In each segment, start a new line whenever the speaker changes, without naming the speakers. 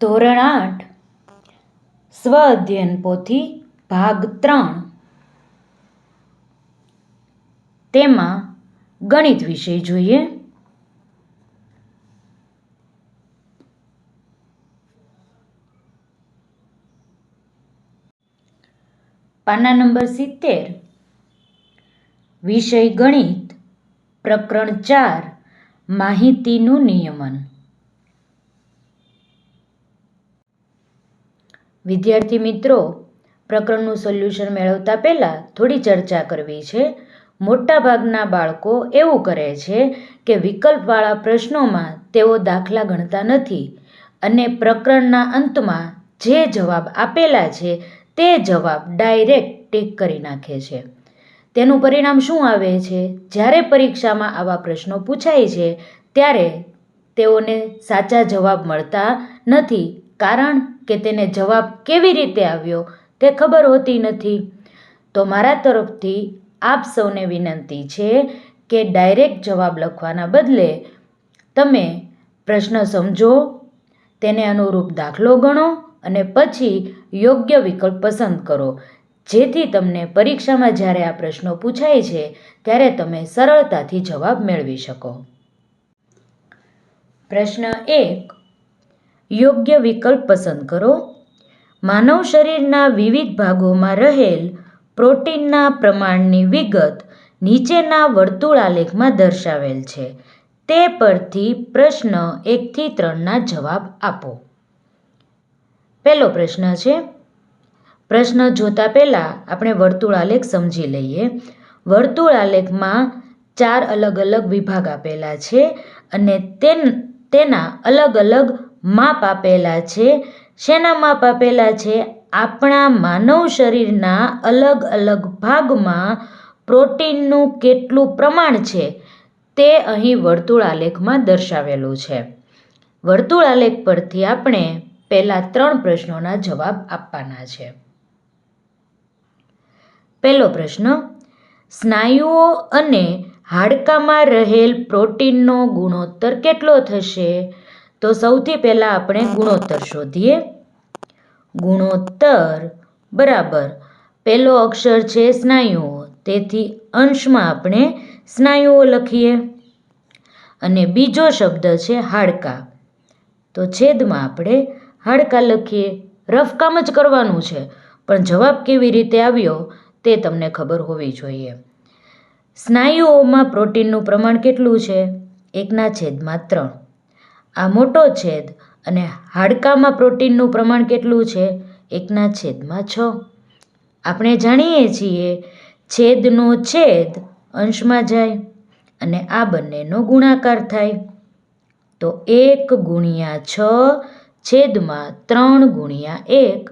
ધોરણ 8 સ્વ અધ્યયન પોથી ભાગ 3 તેમાં ગણિત વિષય જોઈએ. પાના નંબર 70, વિષય ગણિત, પ્રકરણ 4, માહિતીનું નિયમન. વિદ્યાર્થી મિત્રો, પ્રકરણનું સોલ્યુશન મેળવતા પહેલાં થોડી ચર્ચા કરવી છે. મોટાભાગના બાળકો એવું કરે છે કે વિકલ્પવાળા પ્રશ્નોમાં તેઓ દાખલા ગણતા નથી અને પ્રકરણના અંતમાં જે જવાબ આપેલા છે તે જવાબ ડાયરેક્ટ ટીક કરી નાખે છે. તેનું પરિણામ શું આવે છે? જ્યારે પરીક્ષામાં આવા પ્રશ્નો પૂછાય છે ત્યારે તેઓને સાચા જવાબ મળતા નથી, કારણ કે તેને જવાબ કેવી રીતે આવ્યો તે ખબર હોતી નથી. તો મારા તરફથી આપ સૌને વિનંતી છે કે ડાયરેક્ટ જવાબ લખવાના બદલે તમે પ્રશ્ન સમજો, તેને અનુરૂપ દાખલો ગણો અને પછી યોગ્ય વિકલ્પ પસંદ કરો, જેથી તમને પરીક્ષામાં જ્યારે આ પ્રશ્નો પૂછાય છે ત્યારે તમે સરળતાથી જવાબ મેળવી શકો. પ્રશ્ન 1, યોગ્ય વિકલ્પ પસંદ કરો. માનવ શરીરના વિવિધ ભાગોમાં રહેલ પ્રોટીનના પ્રમાણની વિગત નીચેના વર્તુળાલેખમાં દર્શાવેલ છે. તે પરથી પ્રશ્ન 1 થી 3ના જવાબ આપો. પહેલો પ્રશ્ન છે. પ્રશ્ન જોતા પહેલા આપણે વર્તુળાલેખ સમજી લઈએ. વર્તુળાલેખમાં 4 અલગ અલગ વિભાગ આપેલા છે અને તેના અલગ અલગ માપ આપેલા છે. શેના માપ આપેલા છે? આપણા માનવ શરીરના અલગ અલગ ભાગમાં પ્રોટીનનું કેટલું પ્રમાણ છે તે અહીં વર્તુળાલેખમાં દર્શાવેલું છે. વર્તુળાલેખ પરથી આપણે પહેલા 3 પ્રશ્નોના જવાબ આપવાના છે. પહેલો પ્રશ્ન, સ્નાયુઓ અને હાડકામાં રહેલ પ્રોટીનનો ગુણોત્તર કેટલો થશે? તો સૌથી પહેલા આપણે ગુણોત્તર શોધીએ. ગુણોત્તર બરાબર, પહેલો અક્ષર છે સ્નાયુઓ, તેથી અંશમાં આપણે સ્નાયુઓ લખીએ અને બીજો શબ્દ છે હાડકા, તો છેદમાં આપણે હાડકા લખીએ. રફ કામ જ કરવાનું છે, પણ જવાબ કેવી રીતે આવ્યો તે તમને ખબર હોવી જોઈએ. સ્નાયુઓમાં પ્રોટીનનું પ્રમાણ કેટલું છે? 1/3. આ મોટો છેદ અને હાડકામાં પ્રોટીનનું પ્રમાણ કેટલું છે? 1/6. આપણે જાણીએ છીએ છેદનો છેદ અંશમાં જાય અને આ બંનેનો ગુણાકાર થાય, તો 1/6 છેદમાં 3/1,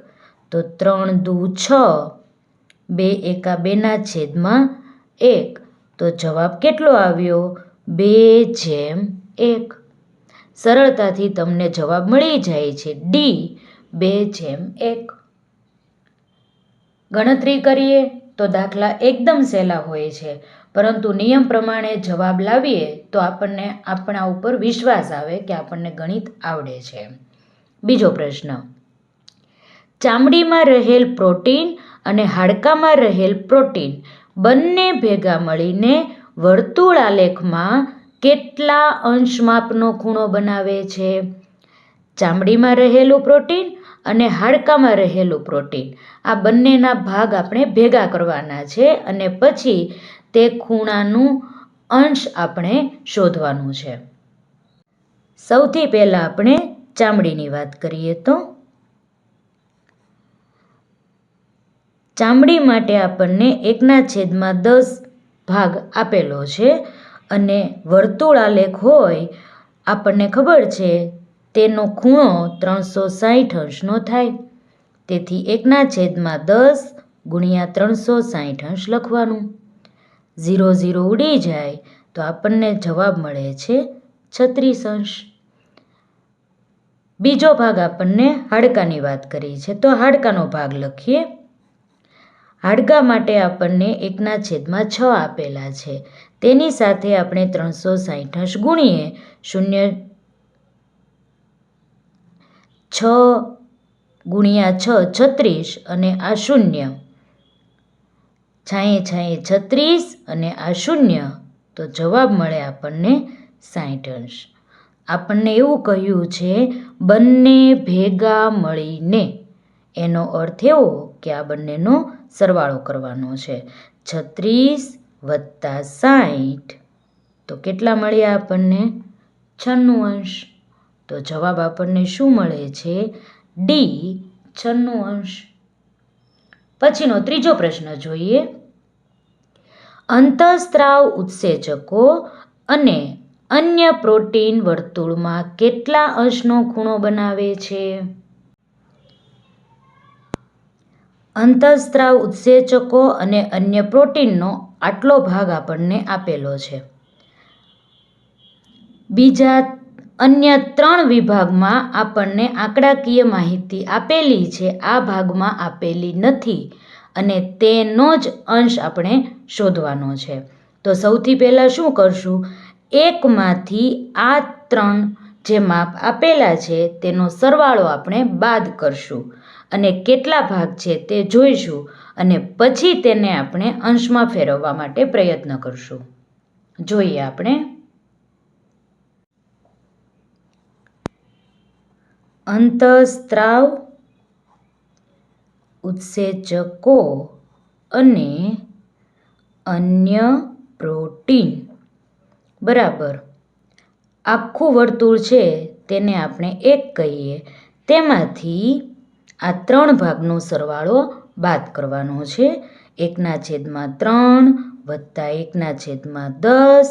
તો 3 દુ 6, 2 એકા 2/1, તો જવાબ કેટલો આવ્યો? 2/1. સરળતાથી તમને જવાબ મળી જાય છે ડી, 2/1. ગણતરી કરીએ તો દાખલા એકદમ સહેલા હોય છે, પરંતુ નિયમ પ્રમાણે જવાબ લાવીએ તો આપણને આપણા ઉપર વિશ્વાસ આવે કે આપણને ગણિત આવડે છે. બીજો પ્રશ્ન, ચામડીમાં રહેલ પ્રોટીન અને હાડકામાં રહેલ પ્રોટીન બંને ભેગા મળીને વર્તુળાલેખમાં કેટલા અંશ માપનો ખૂણો બનાવે છે? ચામડીમાં રહેલું પ્રોટીન અને હાડકામાં રહેલું પ્રોટીન, આ બંનેના ભાગ આપણે ભેગા કરવાના છે અને પછી તે ખૂણાનું અંશ આપણે શોધવાનું છે. સૌથી પહેલા આપણે ચામડીની વાત કરીએ તો ચામડી માટે આપણને 1/10 ભાગ આપેલો છે અને વર્તુળાલેખ હોય આપણને ખબર છે તેનો ખૂણો 360 અંશનો થાય, તેથી 1/10 ગુણ્યા 360 અંશ લખવાનું. 0 0 ઉડી જાય તો આપણને જવાબ મળે છે 36 અંશ. બીજો ભાગ આપણને હાડકાની વાત કરી છે, તો હાડકાનો ભાગ લખીએ. હાડકા માટે આપણને 1/6 આપેલા છે, તેની સાથે આપણે 360 અંશ ગુણીએ ગુણ્યા 6 36 અને આ 0. છાંયે 36 અને આ 0, તો જવાબ મળે આપણને 60 અંશ. આપણને એવું કહ્યું છે બંને ભેગા મળીને, એનો અર્થ એવો કે આ બંનેનો સરવાળો કરવાનો છે. 36 વત્તા 60, તો કેટલા મળ્યા આપણને? 96 અંશ. તો જવાબ આપણને શું મળે છે? ડી, 96 અંશ. પછીનો ત્રીજો પ્રશ્ન જોઈએ. અંતઃસ્ત્રાવ ઉત્સેચકો અને અન્ય પ્રોટીન વર્તુળમાં કેટલા અંશનો ખૂણો બનાવે છે? અંતઃસ્ત્રાવ ઉત્સેચકો અને અન્ય પ્રોટીનનો આટલો ભાગ આપણને આપેલો છે. બીજા અન્ય 3 વિભાગમાં આપણને આંકડાકીય માહિતી આપેલી છે, આ ભાગમાં આપેલી નથી અને તેનો જ અંશ આપણે શોધવાનો છે. તો સૌથી પહેલાં શું કરશું? 1માંથી આ 3 જે માપ આપેલા છે તેનો સરવાળો આપણે બાદ કરશું અને કેટલા ભાગ છે તે જોઈશું અને પછી તેને આપણે અંશમાં ફેરવવા માટે પ્રયત્ન કરશું. જોઈએ આપણે. અંતઃસ્ત્રાવ ઉત્સેચકો અને અન્ય પ્રોટીન બરાબર આખું વર્તુળ છે તેને આપણે 1 કહીએ. તેમાંથી આ 3 ભાગનો સરવાળો બાદ કરવાનો છે. 1/3 વત્તા 1/10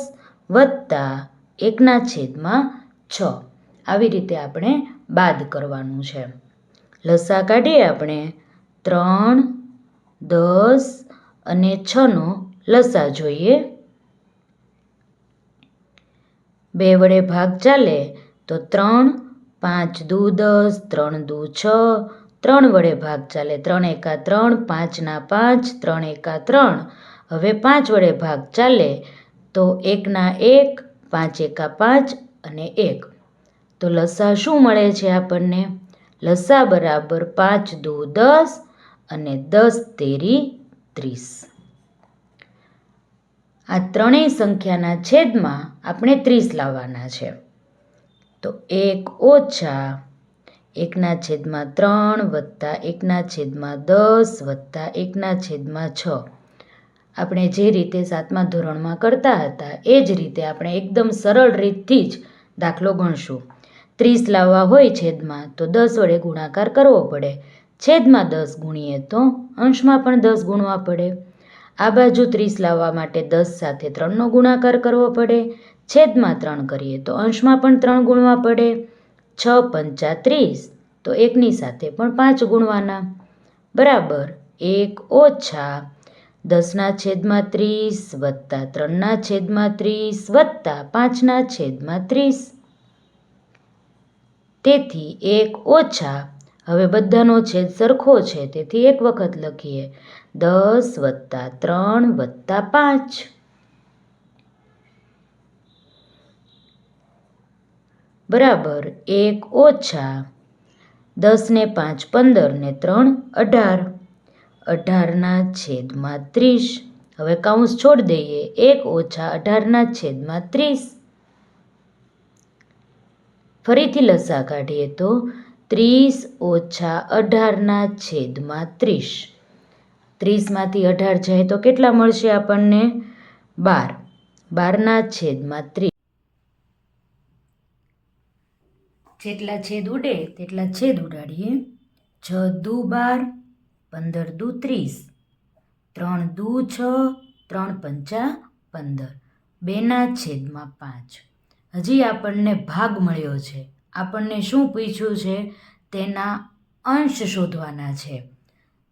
વત્તા 1/6. આવી રીતે આપણે બાદ કરવાનું છે. લસા કાઢીએ આપણે. 3, 10 અને 6નો લસા જોઈએ. 2 વડે ભાગ ચાલે તો 3, 5 દુ 10, 3 દુ 6. 3 વડે ભાગ ચાલે, 3 એકા 3, 5 ના 5, 3 એકા 3. હવે 5 વડે ભાગ ચાલે તો 1 ના 1, 5 એકા 5 અને 1. તો લસા શું મળે છે આપણને? લસા બરાબર 5 દુ 10 અને 10 તેરી 30. આ ત્રણેય સંખ્યાના છેદમાં આપણે 30 લાવવાના છે. તો 1 ઓછા 1/3 વત્તા 1/10 વત્તા 1/6. આપણે જે રીતે 7મા ધોરણમાં કરતા હતા એ જ રીતે આપણે એકદમ સરળ રીતથી જ દાખલો ગણશું. 30 લાવવા હોય છેદમાં તો 10 વડે ગુણાકાર કરવો પડે. છેદમાં 10 ગુણીએ તો અંશમાં પણ 10 ગુણવા પડે. આ બાજુ 30 લાવવા માટે 10 સાથે 3નો ગુણાકાર કરવો પડે. છેદમાં 3 કરીએ તો અંશમાં પણ 3 ગુણવા પડે. 6 પંચા 30, તો 1ની સાથે પણ 5 ગુણવાના. બરાબર 1 ઓછા 10/30 વત્તા 3/30 વત્તા 5/30. તેથી 1 ઓછા, હવે બધાનો છેદ સરખો છે તેથી એક વખત લખીએ. 10 વત્તા 3 વત્તા 5. બરાબર 1 ઓછા 10 ને 5 15 ને 3 18. 18/30. હવે કૌંસ છોડી દઈએ. 1 ઓછા 18/30. ફરીથી લસા કાઢીએ તો 30 ઓછા 18/30. 30માંથી 18 જાય તો કેટલા મળશે આપણને? 12. 12/30. જેટલા છેદ ઉડે તેટલા છેદ ઉડાડીએ. 6 દુ 12, 15 દુ 30, 3 દુ 6, 3 પંચા 15. 2/5. હજી આપણને ભાગ મળ્યો છે. આપણને શું પૂછ્યું છે? તેના અંશ શોધવાના છે.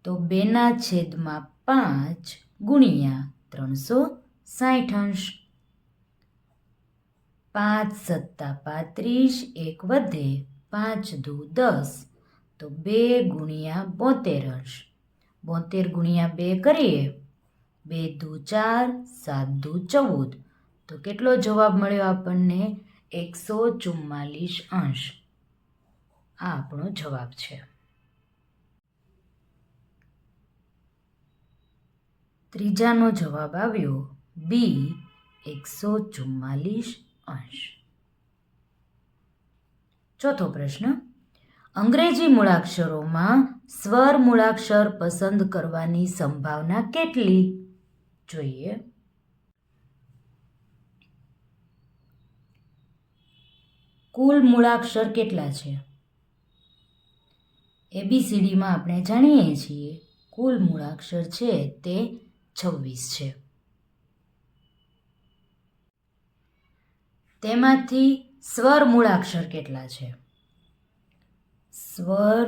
તો 2/5 ગુણ્યા 360 અંશ. 5 સત્તા 35, 1 વધે, 5 દુ 10, તો 2 ગુણ્યા 72 અંશ. 72 ગુણ્યા 2 કરીએ. 2 દુ 4, 7 દુ 14. તો કેટલો જવાબ મળ્યો આપણને? 144 અંશ. આ આપણો જવાબ છે. ત્રીજાનો જવાબ આવ્યો બી 144 અંશ. ચોથો પ્રશ્ન, અંગ્રેજી મૂળાક્ષરોમાં સ્વર મૂળાક્ષર પસંદ કરવાની સંભાવના કેટલી? જોઈએ. કુલ મૂળાક્ષર કેટલા છે? ABCDમાં આપણે જાણીએ છીએ કુલ મૂળાક્ષર છે તે 26 છે. તેમાંથી સ્વર મૂળાક્ષર કેટલા છે? સ્વર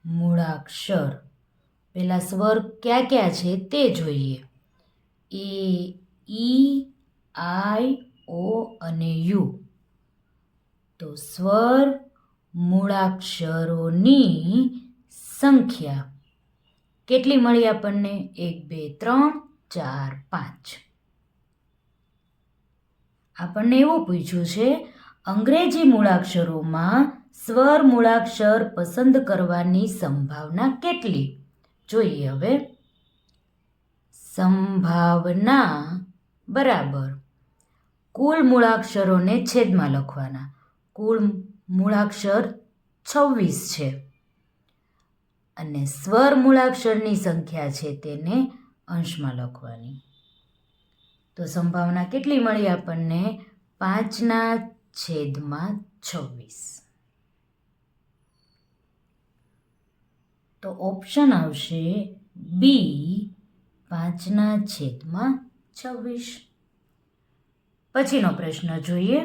મૂળાક્ષર પહેલા સ્વર કયા કયા છે તે જોઈએ. એ, ઈ, આઈ, ઓ અને યુ. તો સ્વર મૂળાક્ષરોની સંખ્યા કેટલી મળી આપણને? 1, 2, 3, 4, 5. આપણને એવું પૂછ્યું છે અંગ્રેજી મૂળાક્ષરોમાં સ્વર મૂળાક્ષર પસંદ કરવાની સંભાવના કેટલી? જોઈએ હવે. સંભાવના બરાબર કુલ મૂળાક્ષરોને છેદમાં લખવાના. કુલ મૂળાક્ષર 26 છે અને સ્વર મૂળાક્ષરની સંખ્યા છે તેને અંશમાં લખવાની. તો સંભાવના કેટલી મળી આપણને? 5/26. તો ઓપ્શન આવશે બી 5/26. પછીનો પ્રશ્ન જોઈએ.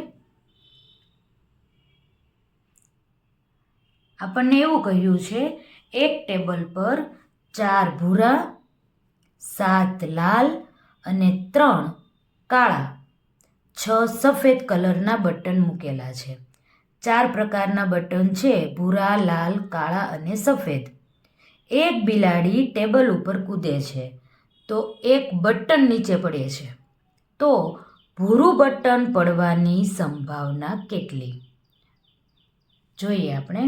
આપણને એવું કહ્યું છે એક ટેબલ પર 4 ભૂરા, 7 લાલ અને 3 કાળા, 6 સફેદ કલરના બટન મૂકેલા છે. 4 પ્રકારના બટન છે ભૂરા, લાલ, કાળા અને સફેદ. એક બિલાડી ટેબલ ઉપર કૂદે છે તો એક બટન નીચે પડે છે. તો ભૂરું બટન પડવાની સંભાવના કેટલી? જોઈએ આપણે.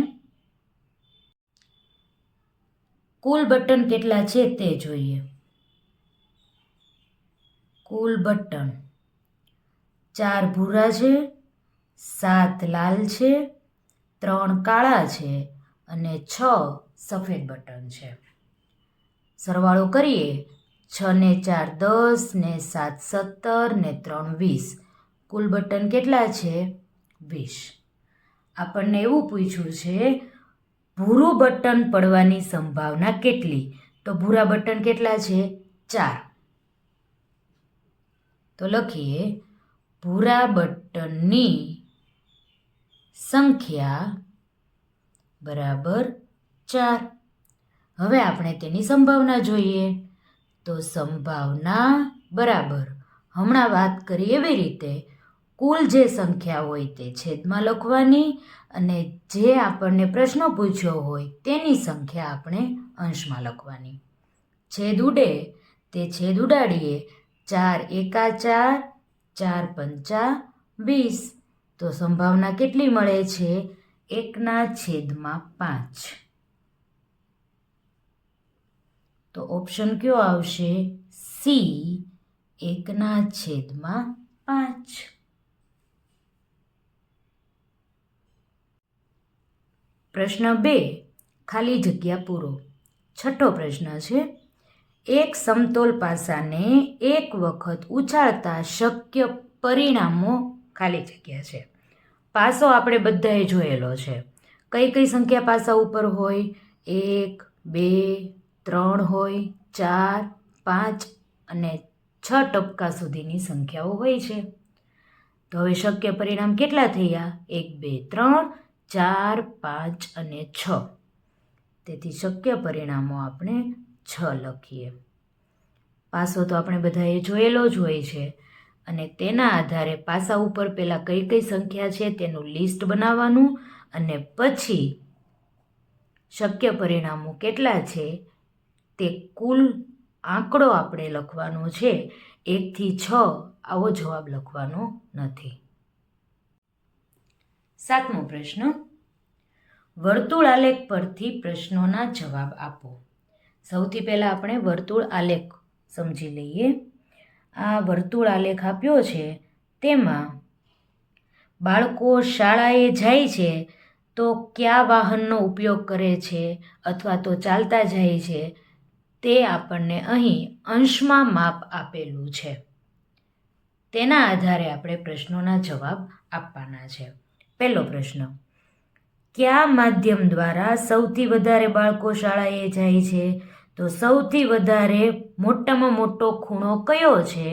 કુલ બટન કેટલા છે તે જોઈએ. કુલ બટન 4 ભૂરા છે, 7 લાલ છે, 3 કાળા છે અને 6 સફેદ બટન છે. સરવાળો કરીએ. 6 ને 4 10 ને 7 17 ને 3 20. કુલ બટન કેટલા છે? 20. આપણને એવું પૂછ્યું છે ભૂરું બટન પડવાની સંભાવના કેટલી? તો ભૂરા બટન કેટલા છે? 4. તો લખીએ ભૂરા બટનની સંખ્યા બરાબર 4. હવે આપણે તેની સંભાવના જોઈએ. તો સંભાવના બરાબર હમણાં વાત કરી એવી રીતે કુલ જે સંખ્યા હોય તે છેદમાં લખવાની અને જે આપણને પ્રશ્ન પૂછ્યો હોય તેની સંખ્યા આપણે અંશમાં લખવાની. છેદ ઉડે તે છેદ ઉડાડીએ. 4 એકા 4, 4 પંચા 20. તો સંભાવના કેટલી મળે છે? 1/5. તો ઓપ્શન કયો આવશે? સી 1/5. પ્રશ્ન 2 ખાલી જગ્યા પૂરો. છઠ્ઠો પ્રશ્ન છે એક સમતોલ પાસાને એક વખત ઉછાળતા શક્ય પરિણામો ખાલી જગ્યા છે. પાસો આપણે બધાએ જોયેલો છે. કઈ કઈ સંખ્યા પાસા ઉપર હોય? 1, 2, 3 હોય, 4, 5 અને 6 ટપકા સુધીની સંખ્યાઓ હોય છે. તો હવે શક્ય પરિણામ કેટલા થયા? 1, 2, 3, 4, 5 અને 6. તેથી શક્ય પરિણામો આપણે 6 લખીએ. પાસો તો આપણે બધાએ જોયેલો જ હોય છે અને તેના આધારે પાસા ઉપર પહેલાં કઈ કઈ સંખ્યા છે તેનું લિસ્ટ બનાવવાનું અને પછી શક્ય પરિણામો કેટલા છે તે કુલ આંકડો આપણે લખવાનો છે. 1 થી 6 આવો જવાબ લખવાનો નથી. 7મો પ્રશ્ન વર્તુળ આલેખ પરથી પ્રશ્નોના જવાબ આપો. સૌથી પહેલાં આપણે વર્તુળ આલેખ સમજી લઈએ. આ વર્તુળ આલેખ આપ્યો છે તેમાં બાળકો શાળાએ જાય છે તો કયા વાહનનો ઉપયોગ કરે છે અથવા તો ચાલતા જાય છે તે આપણને અહીં અંશમાં માપ આપેલું છે. તેના આધારે આપણે પ્રશ્નોના જવાબ આપવાના છે. પહેલો પ્રશ્ન, કયા માધ્યમ દ્વારા સૌથી વધારે બાળકો શાળાએ જાય છે? તો સૌથી વધારે મોટામાં મોટો ખૂણો કયો છે?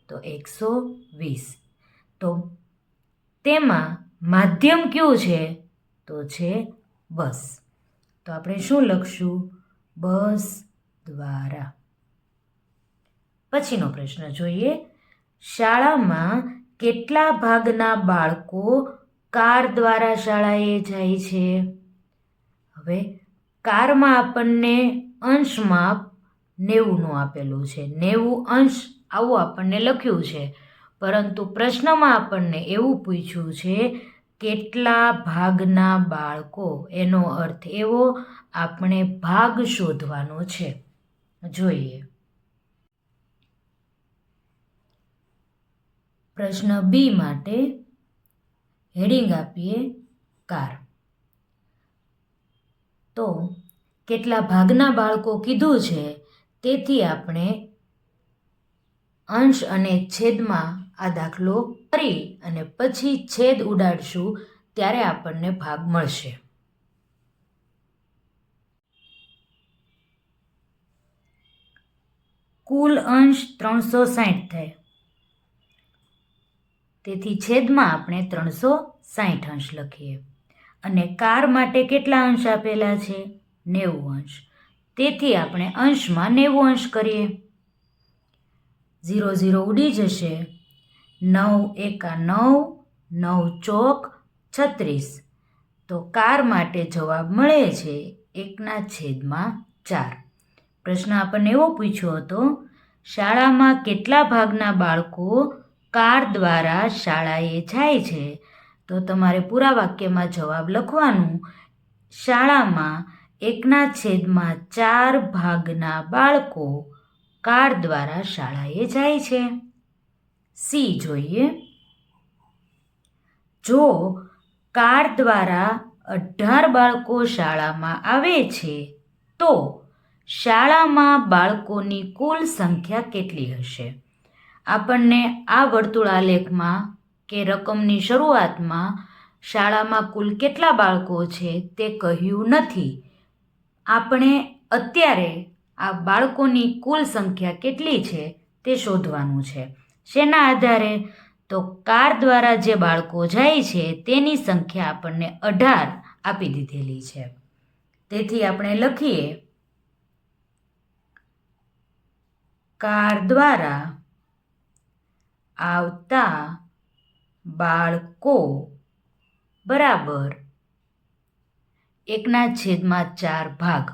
તો 120. તો તેમાં માધ્યમ કયું છે? તો છે બસ. તો આપણે શું લખશું? બસ દ્વારા. પછીનો પ્રશ્ન જોઈએ. શાળામાં કેટલા ભાગના બાળકો કાર દ્વારા શાળાએ જાય છે? હવે કારમાં આપણને અંશ માપ 90નું આપેલું છે. 90 અંશ આવું આપણને લખ્યું છે, પરંતુ પ્રશ્નમાં આપણને એવું પૂછ્યું છે કેટલા ભાગના બાળકો. એનો અર્થ એવો આપણે ભાગ શોધવાનો છે. જોઈએ. પ્રશ્ન બી માટે હેડિંગ આપીએ કાર. તો કેટલા ભાગના બાળકો કીધું છે, તેથી આપણે અંશ અને છેદમાં આ દાખલો કરી અને પછી છેદ ઉડાડશું ત્યારે આપણને ભાગ મળશે. કુલ અંશ 360 થાય, તેથી છેદમાં આપણે 360 અંશ લખીએ. અને કાર માટે કેટલા અંશ આપેલા છે? 90 અંશ. તેથી આપણે અંશમાં 90 અંશ કરીએ. 0 0 ઉડી જશે. 9 એકા 9, 9 ચોક 36. તો કાર માટે જવાબ મળે છે 1/4. પ્રશ્ન આપણને એવો પૂછ્યો હતો, શાળામાં કેટલા ભાગના બાળકો કાર દ્વારા શાળાએ જાય છે? તો તમારે પૂરા વાક્યમાં જવાબ લખવાનું. શાળામાં 1/4 ભાગના બાળકો કાર દ્વારા શાળાએ જાય છે. સી જોઈએ. જો કાર દ્વારા 18 બાળકો શાળામાં આવે છે તો શાળામાં બાળકોની કુલ સંખ્યા કેટલી હશે? આપણને આ વર્તુળ આલેખમાં કે રકમની શરૂઆતમાં શાળામાં કુલ કેટલા બાળકો છે તે કહ્યું નથી. આપણે અત્યારે આ બાળકોની કુલ સંખ્યા કેટલી છે તે શોધવાનું છે. શેના આધારે? તો કાર દ્વારા જે બાળકો જાય છે તેની સંખ્યા આપણને 18 આપી દીધેલી છે. તેથી આપણે લખીએ કાર દ્વારા આવતા બાળકો બરાબર 1/4 ભાગ.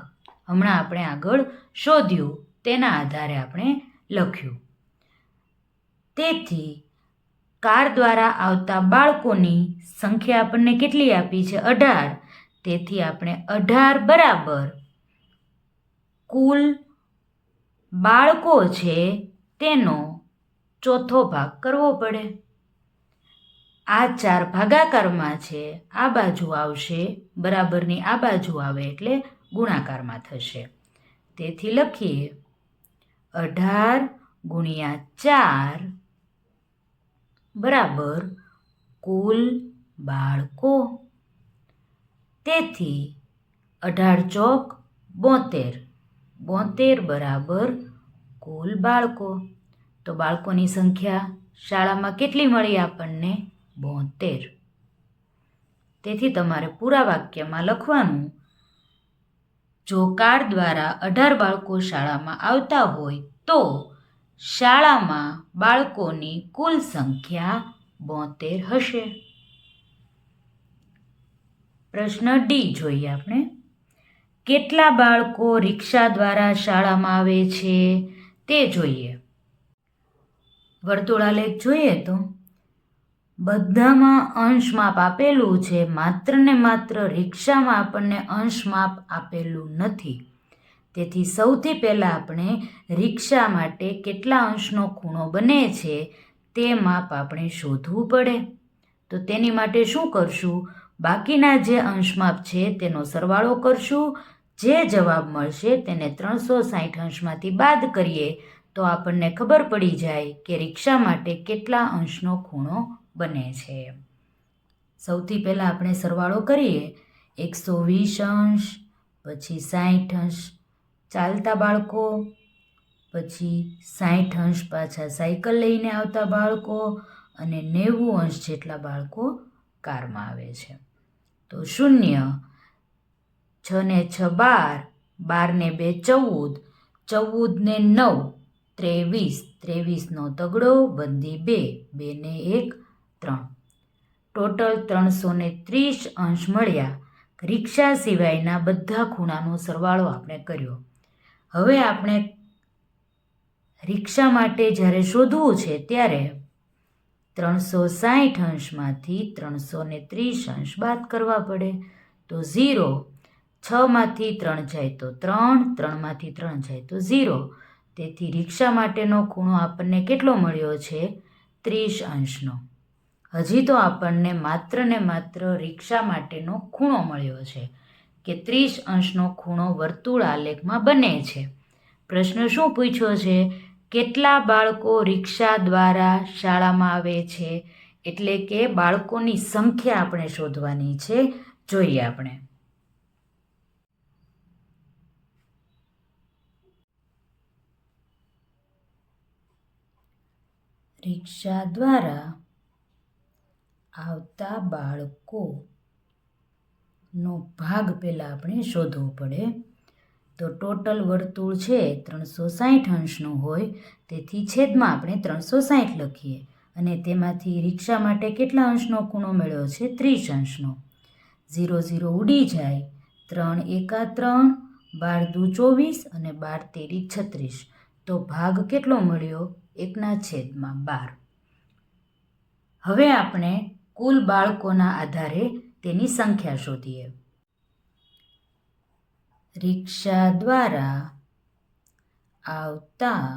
હમણાં આપણે આગળ શોધ્યું તેના આધારે આપણે લખ્યું. તેથી કાર દ્વારા આવતા બાળકોની સંખ્યા આપણને કેટલી આપી છે? 18. તેથી આપણે 18 બરાબર કુલ બાળકો છે તેનો ચોથો ભાગ કરવો પડે. આ 4 ભાગાકારમાં છે, આ બાજુ આવશે, બરાબરની આ બાજુ આવે એટલે ગુણાકારમાં થશે. તેથી લખીએ 18 × 4 બરાબર કુલ બાળકો. તેથી 18 ચોક 72, 72 બરાબર કુલ બાળકો. તો બાળકોની સંખ્યા શાળામાં કેટલી મળી આપણને? 72. તેથી તમારે પૂરા વાક્યમાં લખવાનું, જો કાર દ્વારા 18 બાળકો શાળામાં આવતા હોય તો શાળામાં બાળકોની કુલ સંખ્યા 72 હશે. પ્રશ્ન ડી જોઈએ આપણે. કેટલા બાળકો રિક્ષા દ્વારા શાળામાં આવે છે તે જોઈએ. વર્તુળાલેખ જોઈએ તો બધામાં અંશ માપ આપેલું છે, માત્ર ને માત્ર રિક્ષામાં આપણને અંશ માપ આપેલું નથી. તેથી સૌથી પહેલાં આપણે રિક્ષા માટે કેટલા અંશનો ખૂણો બને છે તે માપ આપણે શોધવું પડે. તો તેની માટે શું કરશું? બાકીના જે અંશ માપ છે તેનો સરવાળો કરશું. જે જવાબ મળશે તેને 360 અંશમાંથી બાદ કરીએ તો આપણને ખબર પડી જાય કે રિક્ષા માટે કેટલા અંશનો ખૂણો બને છે. સૌથી પહેલાં આપણે સરવાળો કરીએ. 120 અંશ, પછી 60 અંશ ચાલતા બાળકો, પછી 60 અંશ પાછા સાયકલ લઈને આવતા બાળકો અને 90 અંશ જેટલા બાળકો કારમાં આવે છે. તો 0, 6 ને 6 12, 12 ને 2 14, 14 ને 9 23, 23 નો તગડો, બંધી 2, 2 ને 1 3. ટોટલ 330 અંશ મળ્યા. રિક્ષા સિવાયના બધા ખૂણાનો સરવાળો આપણે કર્યો. હવે આપણે રિક્ષા માટે જ્યારે શોધવું છે ત્યારે 360 અંશમાંથી 330 અંશ બાદ કરવા પડે. તો 0, 6માંથી 3 જાય તો 3, 3માંથી 3 જાય તો 0. તેથી રિક્ષા માટેનો ખૂણો આપણને કેટલો મળ્યો છે? 30 અંશનો. હજી તો આપણને માત્ર ને માત્ર રિક્ષા માટેનો ખૂણો મળ્યો છે કે 30 અંશનો ખૂણો વર્તુળ આલેખમાં બને છે. પ્રશ્ન શું પૂછ્યો છે? કેટલા બાળકો રિક્ષા દ્વારા શાળામાં આવે છે? એટલે કે બાળકોની સંખ્યા આપણે શોધવાની છે. જોઈએ આપણે. રિક્ષા દ્વારા આવતા બાળકોનો ભાગ પહેલાં આપણે શોધવો પડે. તો ટોટલ વર્તુળ છે 360 અંશનું હોય, તેથી છેદમાં આપણે 360 લખીએ અને તેમાંથી રિક્ષા માટે કેટલા અંશનો ખૂણો મળ્યો છે? 30 અંશનો. 0 0 ઉડી જાય. 3 એકા 3, 12 દુ 24 અને 12 તેરી 36. તો ભાગ કેટલો મળ્યો? 1/12. હવે આપણે કુલ બાળકોના આધારે તેની સંખ્યા શોધીએ. રિક્ષા દ્વારા આવતા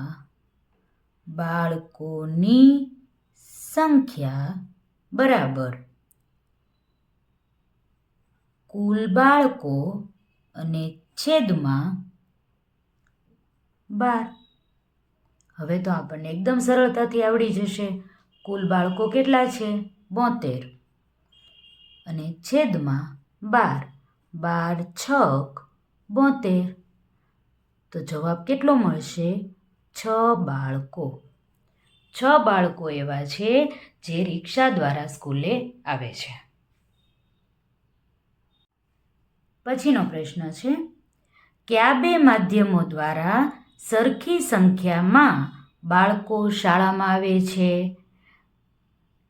બાળકોની સંખ્યા બરાબર કુલ બાળકો અને છેદમાં 12. હવે તો આપણને એકદમ સરળતાથી આવડી જશે. કુલ બાળકો કેટલા છે? 72 અને છેદમાં 12. 12 6 72. તો જવાબ કેટલો મળશે? 6 બાળકો. 6 બાળકો એવા છે જે રિક્ષા દ્વારા સ્કૂલે આવે છે. પછીનો પ્રશ્ન છે, કયા બે માધ્યમો દ્વારા સરખી સંખ્યામાં બાળકો શાળામાં આવે છે?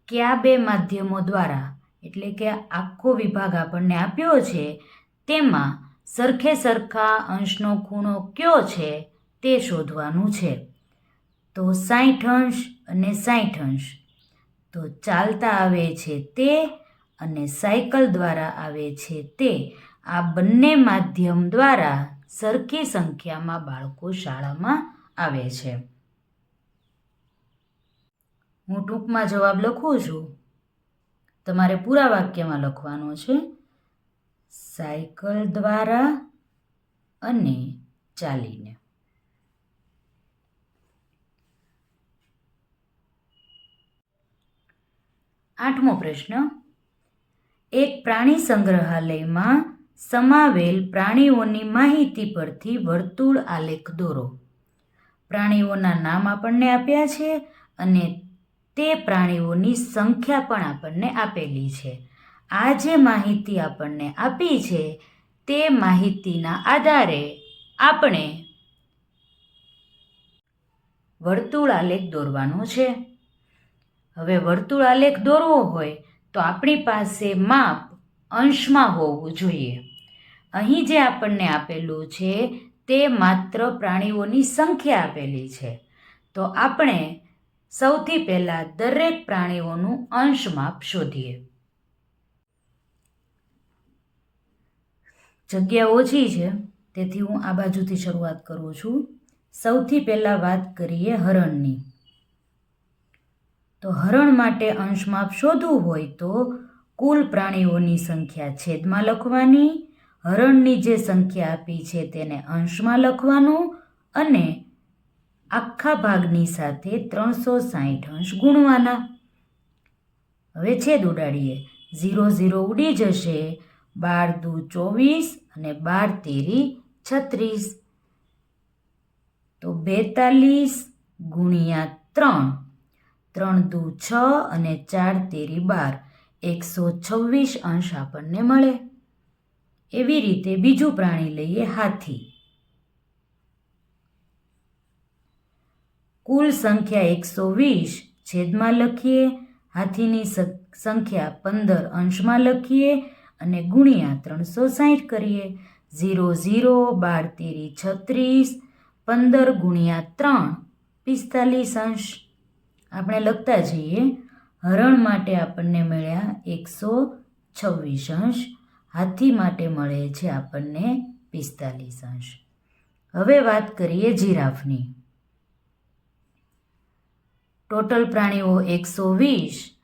કયા બે માધ્યમો દ્વારા એટલે કે આખો વિભાગ આપણને આપ્યો છે તેમાં સરખે સરખા અંશનો ખૂણો કયો છે તે શોધવાનું છે. તો 60 અંશ અને 60 અંશ. તો ચાલતા આવે છે તે અને સાયકલ દ્વારા આવે છે તે. આ બંને માધ્યમ દ્વારા સરખી સંખ્યામાં બાળકો શાળામાં આવે છે. હું ટૂંકમાં જવાબ લખું છું. તમારે પૂરા વાક્યમાં લખવાનો છે. સાયકલ દ્વારા અને ચાલીને. 8મો પ્રશ્ન, એક પ્રાણી સંગ્રહાલયમાં સમાવેલ પ્રાણીઓની માહિતી પરથી વર્તુળ આલેખ દોરો. પ્રાણીઓના નામ આપણને આપ્યા છે અને તે પ્રાણીઓની સંખ્યા પણ આપણને આપેલી છે. આ જે માહિતી આપણને આપી છે તે માહિતીના આધારે આપણે વર્તુળ આલેખ દોરવાનો છે. હવે વર્તુળ આલેખ દોરવો હોય તો આપણી પાસે માપ અંશમાં હોવું જોઈએ. અહીં જે આપણને આપેલું છે તે માત્ર પ્રાણીઓની સંખ્યા આપેલી છે. તો આપણે સૌથી પહેલાં દરેક પ્રાણીઓનું અંશ માપ શોધીએ. જગ્યા ઓછી છે તેથી હું આ બાજુથી શરૂઆત કરું છું. સૌથી પહેલાં વાત કરીએ હરણની. તો હરણ માટે અંશ માપ શોધવું હોય તો કુલ પ્રાણીઓની સંખ્યા છેદમાં લખવાની, હરણની જે સંખ્યા આપી છે તેને અંશમાં લખવાનું અને આખા ભાગની સાથે 360 અંશ ગુણવાના. હવે છેદ ઉડાડીએ. 0 0 ઉડી જશે. 12 દુ 24 અને 12 તેરી 36. તો 42 ગુણ્યા 3, 3 દુ 6 અને 4 તેરી 12, 126 અંશ આપણને મળે. એવી રીતે બીજું પ્રાણી લઈએ, હાથી. કુલ સંખ્યા 120 છેદમાં લખીએ, હાથીની સંખ્યા 15 અંશમાં લખીએ અને ગુણ્યા 360 કરીએ. 0 0, 12 તેરી 36, 15 ગુણ્યા 3, 45 અંશ. આપણે લખતા જઈએ. હરણ માટે આપણને મળ્યા 126 અંશ, હાથી માટે મળે છે આપણને 45 અંશ. હવે વાત કરીએ જીરાફની. ટોટલ પ્રાણીઓ 120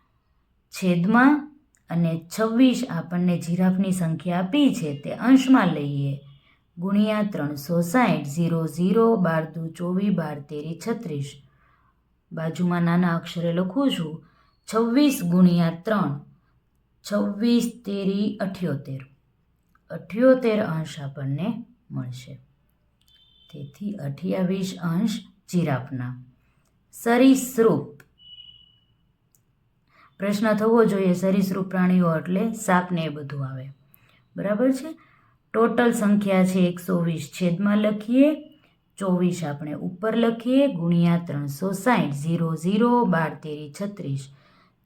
છેદમાં અને 26 આપણને જીરાફની સંખ્યા આપી છે તે અંશમાં લઈએ ગુણ્યા 360. 0 0, 12 દુ 24, 12 તેરી 36. બાજુમાં નાના અક્ષરે લખું છું. 26 ગુણ્યા 3, 26 તેરી 78. 78 અંશ આપણને મળશે. તેથી 28 અંશ જીરાફના. સરીસૃપ. પ્રશ્ન થવો જોઈએ સરીસૃપ પ્રાણીઓ એટલે સાપ ને એ બધું આવે. બરાબર છે. ટોટલ સંખ્યા છે 120 છેદમાં લખીએ, 24 આપણે ઉપર લખીએ ગુણ્યા 360. 0 0, 12 તેરી 36,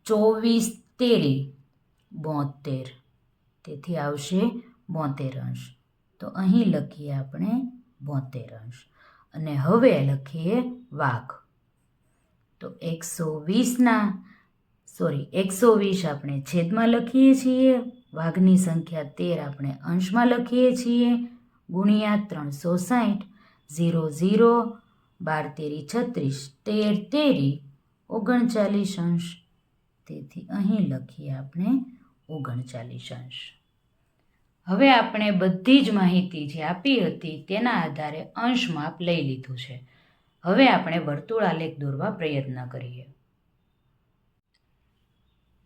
24 તેરી 72. તેથી આવશે 72 અંશ. તો અહીં લખીએ આપણે 72 અંશ. અને હવે લખીએ વાઘ. તો 120 આપણે છેદમાં લખીએ છીએ, વાઘની સંખ્યા 13 આપણે અંશમાં લખીએ છીએ ગુણ્યા 360. 0 0, 12 તેરી 36, 13 તેરી 39 અંશ. તેથી અહીં લખીએ આપણે 39 અંશ. હવે આપણે બધી જ માહિતી જે આપી હતી તેના આધારે અંશ માપ લઈ લીધું છે. હવે આપણે વર્તુળ આલેખ દોરવા પ્રયત્ન કરીએ.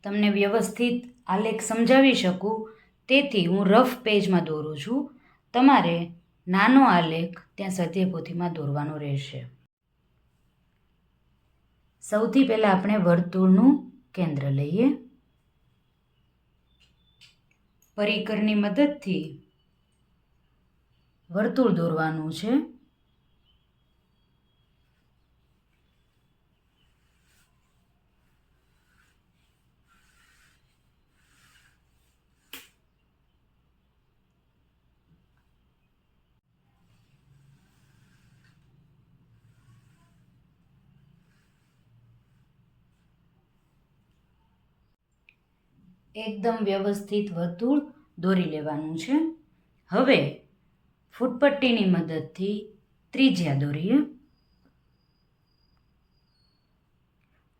તમને વ્યવસ્થિત આલેખ સમજાવી શકું તેથી હું રફ પેજમાં દોરું છું. તમારે નાનો આલેખ ત્યાં સ્વાધ્યાયપોથીમાં દોરવાનો રહેશે. સૌથી પહેલાં આપણે વર્તુળનું કેન્દ્ર લઈએ. પરિકરની મદદથી વર્તુળ દોરવાનું છે. એકદમ વ્યવસ્થિત વર્તુળ દોરી લેવાનું છે. હવે ફૂટપટ્ટીની મદદથી ત્રિજ્યા દોરીએ.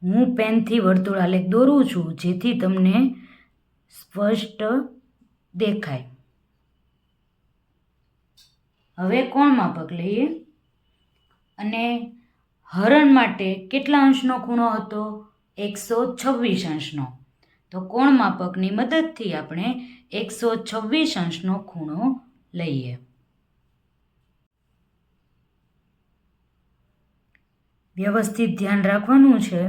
હું પેનથી વર્તુળ આલેખ દોરું છું જેથી તમને સ્પષ્ટ દેખાય. હવે કોણ માપક લઈએ અને હરણ માટે કેટલા અંશનો ખૂણો હતો? 126 અંશનો. તો કોણ માપકની મદદથી આપણે 126 અંશનો ખૂણો લઈએ. વ્યવસ્થિત ધ્યાન રાખવાનું છે.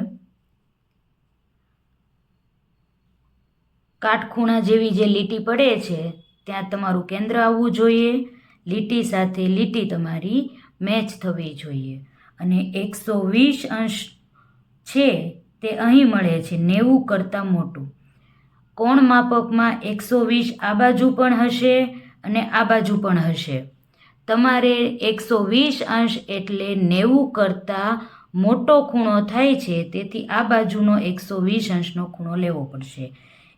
કાટખૂણા જેવી જે લીટી પડે છે ત્યાં તમારું કેન્દ્ર આવવું જોઈએ. લીટી સાથે લીટી તમારી મેચ થવી જોઈએ. અને 120 અંશ છે તે અહીં મળે છે 90 કરતાં મોટું. કોણ માપકમાં 120 આ બાજુ પણ હશે અને આ બાજુ પણ હશે. તમારે 120 અંશ એટલે 90 કરતાં મોટો ખૂણો થાય છે, તેથી આ બાજુનો 120 અંશનો ખૂણો લેવો પડશે.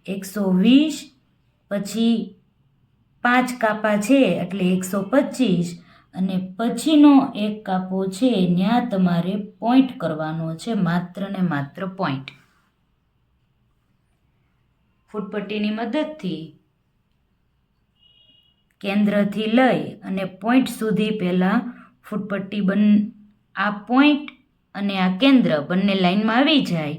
120 પછી 5 કાપા છે એટલે 125, અને પછીનો એક કાપો છે ત્યાં તમારે પોઈન્ટ કરવાનો છે, માત્ર ને માત્ર પોઈન્ટ. ફૂટપટ્ટીની મદદથી કેન્દ્રથી લઈ અને પોઈન્ટ સુધી પહેલાં ફૂટપટ્ટી આ પોઈન્ટ અને આ કેન્દ્ર બંને લાઈનમાં આવી જાય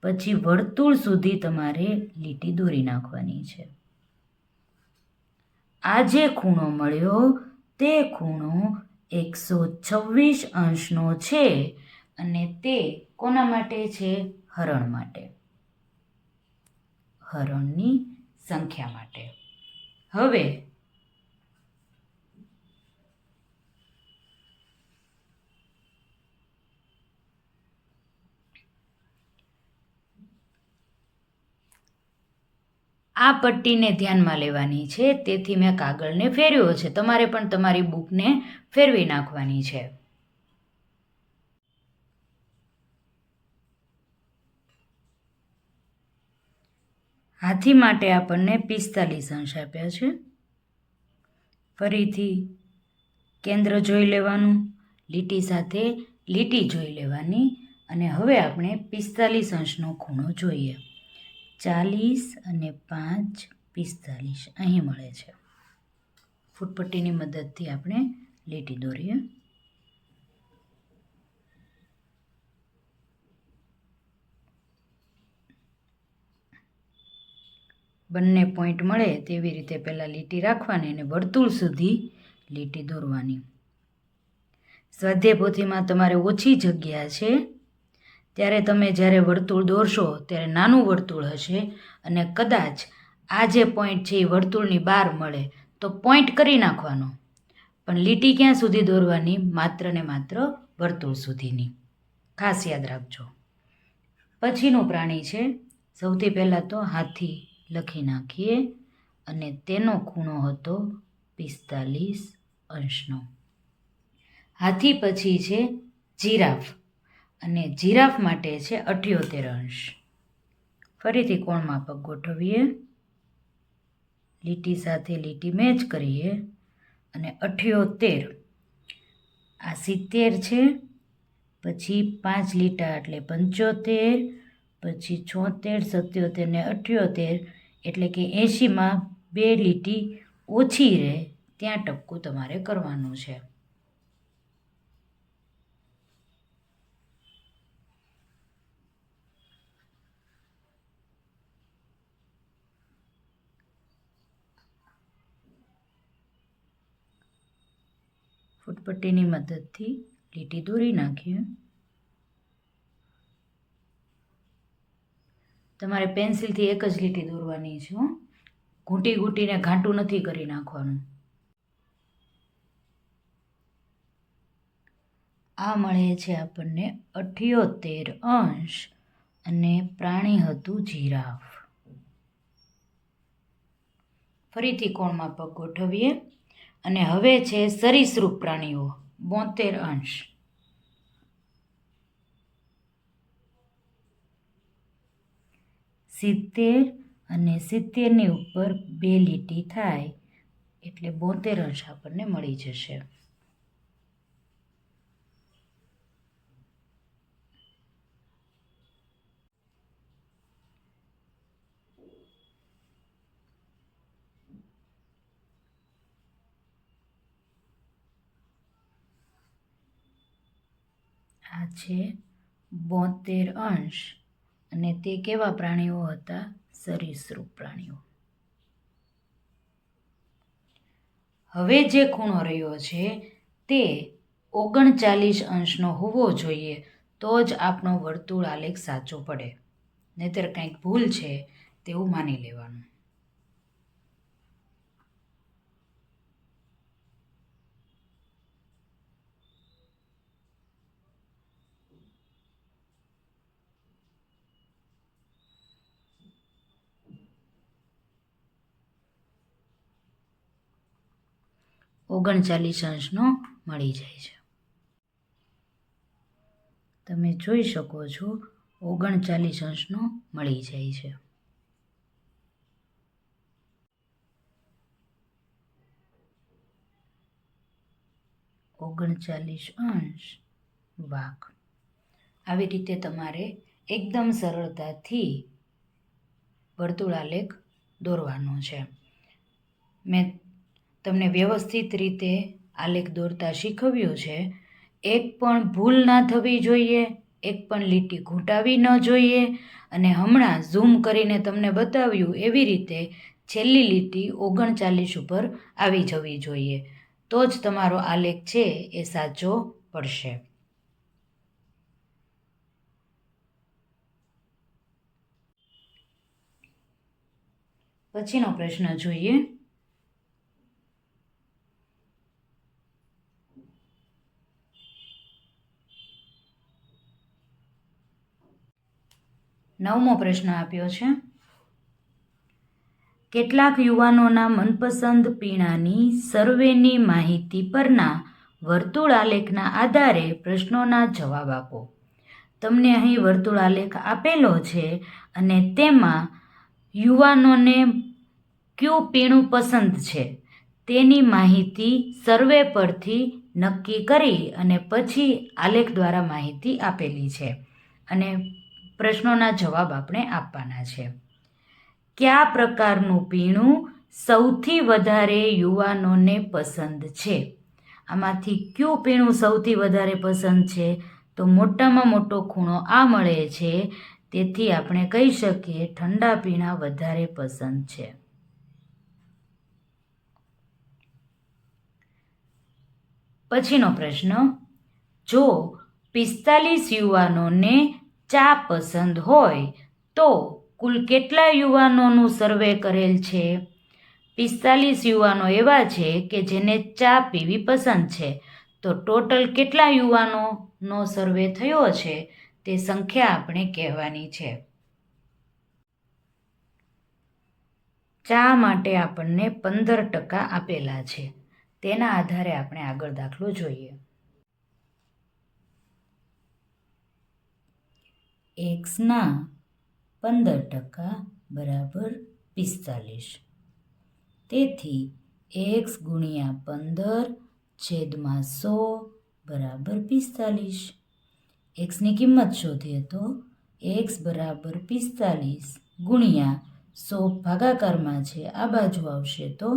પછી વર્તુળ સુધી તમારે લીટી દોરી નાખવાની છે. આ જે ખૂણો મળ્યો તે ખૂણો 126 અંશનો છે, અને તે કોના માટે છે? હરણ માટે, હરણની સંખ્યા માટે. હવે આ પટ્ટીને ધ્યાનમાં લેવાની છે, તેથી મેં કાગળને ફેરવ્યો છે. તમારે પણ તમારી બુકને ફેરવી નાખવાની છે. હાથી માટે આપણને 45 અંશ આપ્યા છે. ફરીથી કેન્દ્ર જોઈ લેવાનું, લીટી સાથે લીટી જોઈ લેવાની, અને હવે આપણે 45 અંશનો ખૂણો જોઈએ. 40 અને 5 45 અહીં મળે છે. ફૂટપટ્ટીની મદદથી આપણે લીટી દોરીએ. બંને પોઈન્ટ મળે તેવી રીતે પહેલાં લીટી રાખવાની અને વર્તુળ સુધી લીટી દોરવાની. સ્વાધ્યાય પોથીમાં તમારે ઓછી જગ્યા છે ત્યારે તમે જ્યારે વર્તુળ દોરશો ત્યારે નાનું વર્તુળ હશે, અને કદાચ આ જે પોઈન્ટ છે એ વર્તુળની બહાર મળે તો પોઈન્ટ કરી નાખવાનો, પણ લીટી ક્યાં સુધી દોરવાની? માત્ર ને માત્ર વર્તુળ સુધીની. ખાસ યાદ રાખજો. પછીનું પ્રાણી છે, સૌથી પહેલાં તો હાથી લખી નાખીએ, અને તેનો ખૂણો હતો 45 અંશનો. હાથી પછી છે જીરાફ, અને જીરાફ માટે છે 78 અંશ. ફરીથી કોણ માપક ગોઠવીએ, લીટી સાથે લીટી મેચ કરીએ, અને 78 આ 70 છે, પછી 5 લીટા એટલે 75, પછી 76, 77 ને 78 એટલે કે 80માં 2 લીટી ઓછી રહે ત્યાં ટપકું તમારે કરવાનું છે. ફૂટપટ્ટીની મદદથી લીટી દોરી નાખીએ. તમારે પેન્સિલથી એક જ લીટી દોરવાની છે. ઘૂંટી ઘૂંટીને ઘાંટું નથી કરી નાખવાનું. આ મળે છે આપણને 78 અંશ, અને પ્રાણી હતું જીરાફ. ફરીથી કોણ માપક ગોઠવીએ, અને હવે છે સરીસૃપ પ્રાણીઓ 72 અંશ. સિત્તેર અને 70ની ઉપર 2 લીટી થાય એટલે 72 અંશ આપણને મળી જશે. આ છે 72 અંશ, અને તે કેવા પ્રાણીઓ હતા? સરીસૃપ પ્રાણીઓ. હવે જે ખૂણો રહ્યો છે તે 39 અંશનો હોવો જોઈએ, તો જ આપણો વર્તુળ આલેખ સાચો પડે, નહીંતર કંઈક ભૂલ છે તેવું માની લેવાનું. ઓગણચાલીસ અંશનો મળી જાય છે. તમે જોઈ શકો છો 39 અંશનો મળી જાય છે. અંશ ભાગ. આવી રીતે તમારે એકદમ સરળતાથી વર્તુળાલેખ દોરવાનો છે. મેં તમને વ્યવસ્થિત રીતે આલેખ દોરતા શીખવ્યું છે. એક પણ ભૂલ ના થવી જોઈએ, એક પણ લીટી ઘૂંટાવી ન જોઈએ, અને હમણાં ઝૂમ કરીને તમને બતાવ્યું એવી રીતે છેલ્લી લીટી 39 ઉપર આવી જવી જોઈએ. તો જ તમારો આલેખ છે એ સાચો પડશે. પછીનો પ્રશ્ન જોઈએ. નવમો પ્રશ્ન આપ્યો છે. કેટલાક યુવાનોના મનપસંદ પીણાની સર્વેની માહિતી પરના વર્તુળાલેખના આધારે પ્રશ્નોના જવાબ આપો. તમને અહીં વર્તુળાલેખ આપેલો છે અને તેમાં યુવાનોને કયું પીણું પસંદ છે તેની માહિતી સર્વે પરથી નક્કી કરી અને પછી આલેખ દ્વારા માહિતી આપેલી છે અને પ્રશ્નોના જવાબ આપણે આપવાના છે. કયા પ્રકારનું પીણું સૌથી વધારે યુવાનોને પસંદ છે? આમાંથી કયું પીણું સૌથી વધારે પસંદ છે? તો મોટામાં મોટો ખૂણો આ મળે છે, તેથી આપણે કહી શકીએ ઠંડા પીણા વધારે પસંદ છે. પછીનો પ્રશ્ન. જો 45 યુવાનોને ચા પસંદ હોય તો કુલ કેટલા યુવાનોનું સર્વે કરેલ છે? 45 યુવાનો એવા છે કે જેને ચા પીવી પસંદ છે, તો ટોટલ કેટલા યુવાનોનો સર્વે થયો છે તે સંખ્યા આપણે કહેવાની છે. ચા માટે આપણને 15% આપેલા છે. તેના આધારે આપણે આગળ દાખલો જોઈએ. x ના 15% બરાબર 45. તેથી x ગુણ્યા 15/100 બરાબર 45. xની કિંમત શોધીએ તો x બરાબર 45 ગુણ્યા 100 ભાગાકારમાં છે, આ બાજુ આવશે તો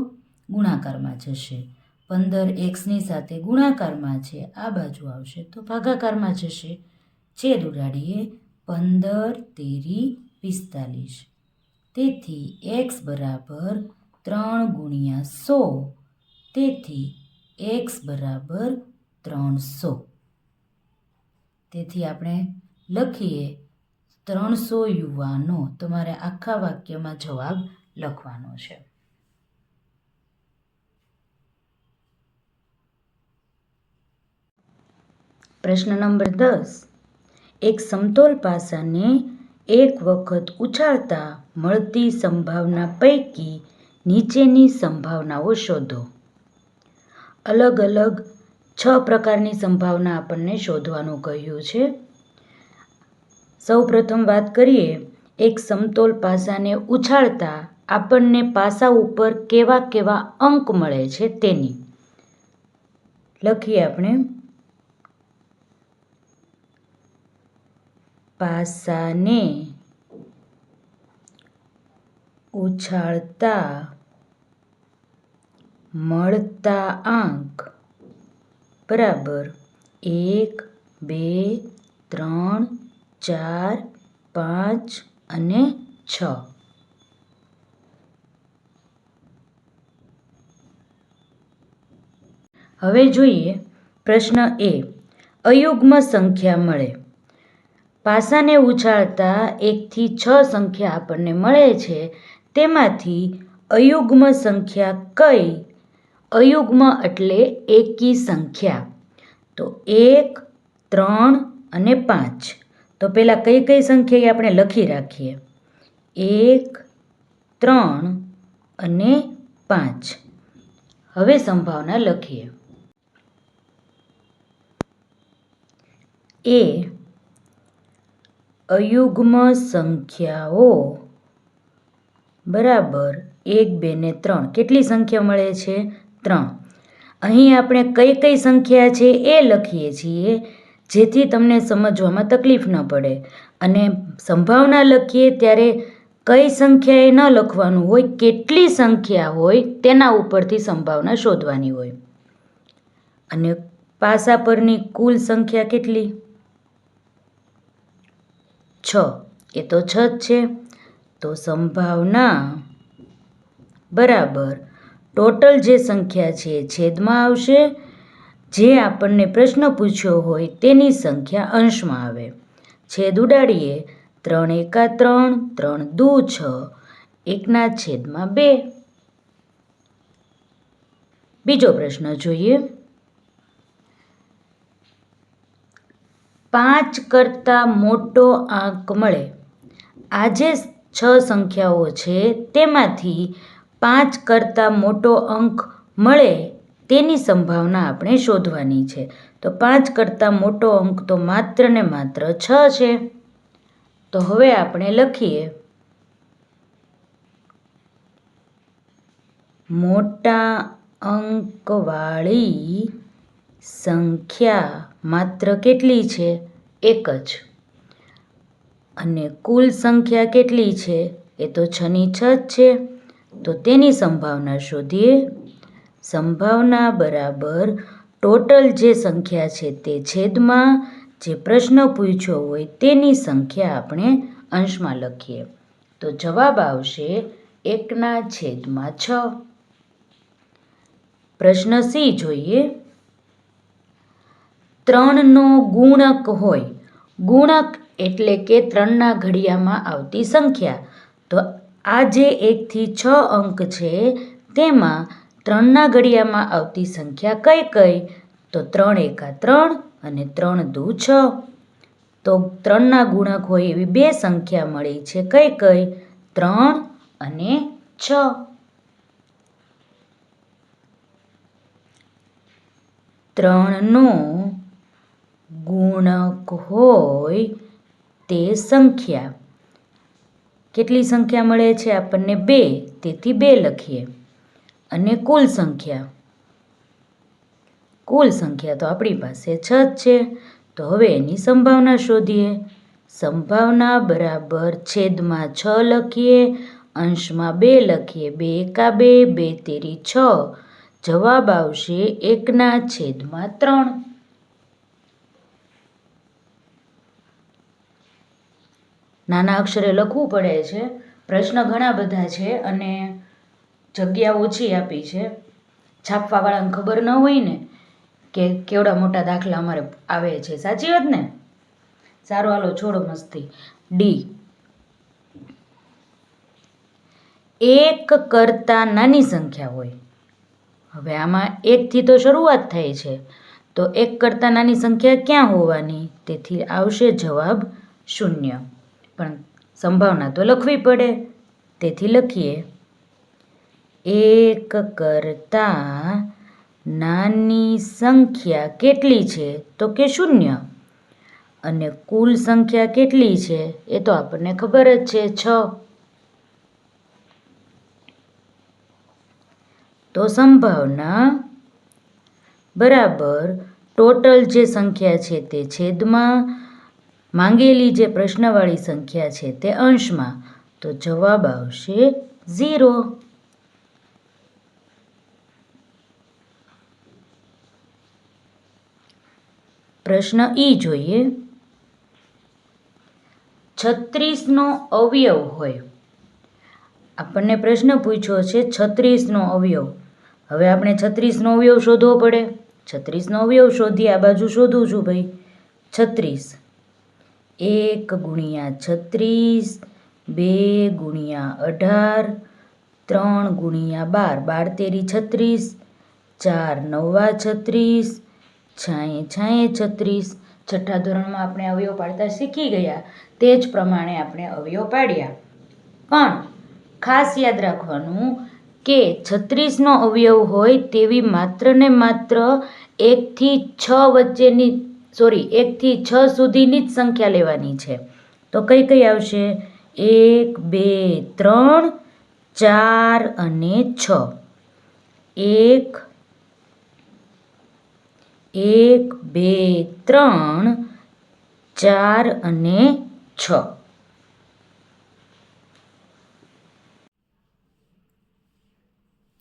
ગુણાકારમાં જશે. 15 xની સાથે ગુણાકારમાં છે, આ બાજુ આવશે તો ભાગાકારમાં જશે. છેદ ઉડાડીએ 15 તેરી 45. તેથી x બરાબર 3 ગુણ્યા 100. તેથી x બરાબર 300. તેથી આપણે લખીએ 300 યુવાનો. તમારે આખા વાક્યમાં જવાબ લખવાનો છે. પ્રશ્ન નંબર 10. એક સમતોલ પાસાને એક વખત ઉછાળતા મળતી સંભાવના પૈકી નીચેની સંભાવનાઓ શોધો. અલગ અલગ 6 પ્રકારની સંભાવના આપણને શોધવાનું કહ્યું છે. સૌ પ્રથમ વાત કરીએ, એક સમતોલ પાસાને ઉછાળતા આપણને પાસા ઉપર કેવા કેવા અંક મળે છે તેની. લખીએ આપણે. પાસાને ઉછાળતા મળતા આંક બરાબર 1, 2, 3, 4, 5 અને 6. હવે જોઈએ પ્રશ્ન એ. અયુગ્મ સંખ્યા મળે. પાસાને ઉછાળતા 1 થી 6 સંખ્યા આપણને મળે છે, તેમાંથી અયુગ્મ સંખ્યા કઈ? અયુગ્મ એટલે એકી સંખ્યા. તો 1, 3 અને 5. તો પહેલાં કઈ કઈ સંખ્યા એ આપણે લખી રાખીએ. 1, 3 અને 5. હવે સંભાવના લખીએ. એ અયુગ્મ સંખ્યાઓ બરાબર 1, 2 ને 3. કેટલી સંખ્યા મળે છે? 3. અહીં આપણે કઈ કઈ સંખ્યા છે એ લખીએ છીએ જેથી તમને સમજવામાં તકલીફ ન પડે. અને સંભાવના લખીએ ત્યારે કઈ સંખ્યાએ ન લખવાનું હોય, કેટલી સંખ્યા હોય તેના ઉપરથી સંભાવના શોધવાની હોય. અને પાસા પરની કુલ સંખ્યા કેટલી? 6. એ તો 6 જ છે. તો સંભાવના બરાબર ટોટલ જે સંખ્યા છે છેદમાં આવશે, જે આપણને પ્રશ્ન પૂછ્યો હોય તેની સંખ્યા અંશમાં આવે. છેદ ઉડાડીએ 3 એકા 3, 3 દુ 6, 1/2. બીજો પ્રશ્ન જોઈએ. 5 કરતાં મોટો આંક મળે. આ જે 6 સંખ્યાઓ છે તેમાંથી 5 કરતાં મોટો અંક મળે તેની સંભાવના આપણે શોધવાની છે. તો 5 કરતાં મોટો અંક તો માત્ર ને માત્ર 6 છે. તો હવે આપણે લખીએ મોટા અંકવાળી સંખ્યા માત્ર કેટલી છે? 1 જ. અને કુલ સંખ્યા કેટલી છે? એ તો 6 ની 6 જ છે. તો તેની સંભાવના શોધીએ. સંભાવના બરાબર ટોટલ જે સંખ્યા છે તે છેદમાં જે પ્રશ્ન પૂછ્યો હોય તેની સંખ્યા આપણે અંશમાં લખીએ. તો જવાબ આવશે 1/6. પ્રશ્ન સી જોઈએ. 3નો ગુણક હોય. ગુણક એટલે કે 3ના ઘડિયામાં આવતી સંખ્યા. તો આ જે 1 થી 6 અંક છે તેમાં 3ના ઘડિયામાં આવતી સંખ્યા કઈ કઈ? તો 3 એકા 3 અને 3 દુ 6. તો 3ના ગુણક હોય એવી બે સંખ્યા મળી છે. કઈ કઈ? 3 અને 6. 3નો ગુણક હોય તે સંખ્યા. કેટલી સંખ્યા મળે છે આપણને? 2. તેથી 2 લખીએ. અને કુલ સંખ્યા. કુલ સંખ્યા તો આપણી પાસે 6 જ છે. તો હવે એની સંભાવના શોધીએ. સંભાવના બરાબર છેદમાં 6 લખીએ, અંશમાં 2 લખીએ. 2 એકા 2, 2 તેરી 6. જવાબ આવશે 1/3. નાના અક્ષરે લખવું પડે છે. પ્રશ્ન ઘણા બધા છે અને જગ્યા ઓછી આપી છે. છાપવાવાળાને ખબર ન હોય ને કે કેવડા મોટા દાખલા અમારે આવે છે. સાચી વાત ને? સારું, હાલો છોડો મસ્તી. ડી. 1 કરતાં નાની સંખ્યા હોય. હવે આમાં 1 થી તો શરૂઆત થાય છે. તો 1 કરતાં નાની સંખ્યા ક્યાં હોવાની? તેથી આવશે જવાબ 0. પણ સંભાવના તો લખવી પડે. તેથી લખીએ 1 કરતાં નાની સંખ્યા કેટલી છે? તો કે 0. અને કુલ સંખ્યા કેટલી છે? એ તો આપણને ખબર જ છે, 6. તો સંભાવના બરાબર ટોટલ જે સંખ્યા છે તે છેદમાં, માંગેલી જે પ્રશ્નવાળી સંખ્યા છે તે અંશમાં. તો જવાબ આવશે 0. પ્રશ્ન ઈ જોઈએ. 36નો અવયવ હોય. આપણને પ્રશ્ન પૂછ્યો છે 36નો અવયવ. હવે આપણે 36નો અવયવ શોધવો પડે. 36નો અવયવ શોધીએ. આ બાજુ શોધું છું ભાઈ. 36. 1 ગુણ્યા 36, 2 ગુણ્યા 18, 3 ગુણ્યા 12, 12 તેરી 36, 4 9 36, 6 36. છઠ્ઠા ધોરણમાં આપણે અવયવ પાડતા શીખી ગયા. તે જ પ્રમાણે આપણે અવયવ પાડ્યા. પણ ખાસ યાદ રાખવાનું કે 36નો અવયવ હોય તેવી માત્ર ને માત્ર 1 થી 6 વચ્ચેની 1 થી 6 સુધીની જ સંખ્યા લેવાની છે. તો કઈ કઈ આવશે? 1, 2, 3, 4 અને 6. 1, 2, 3, 4 અને 6.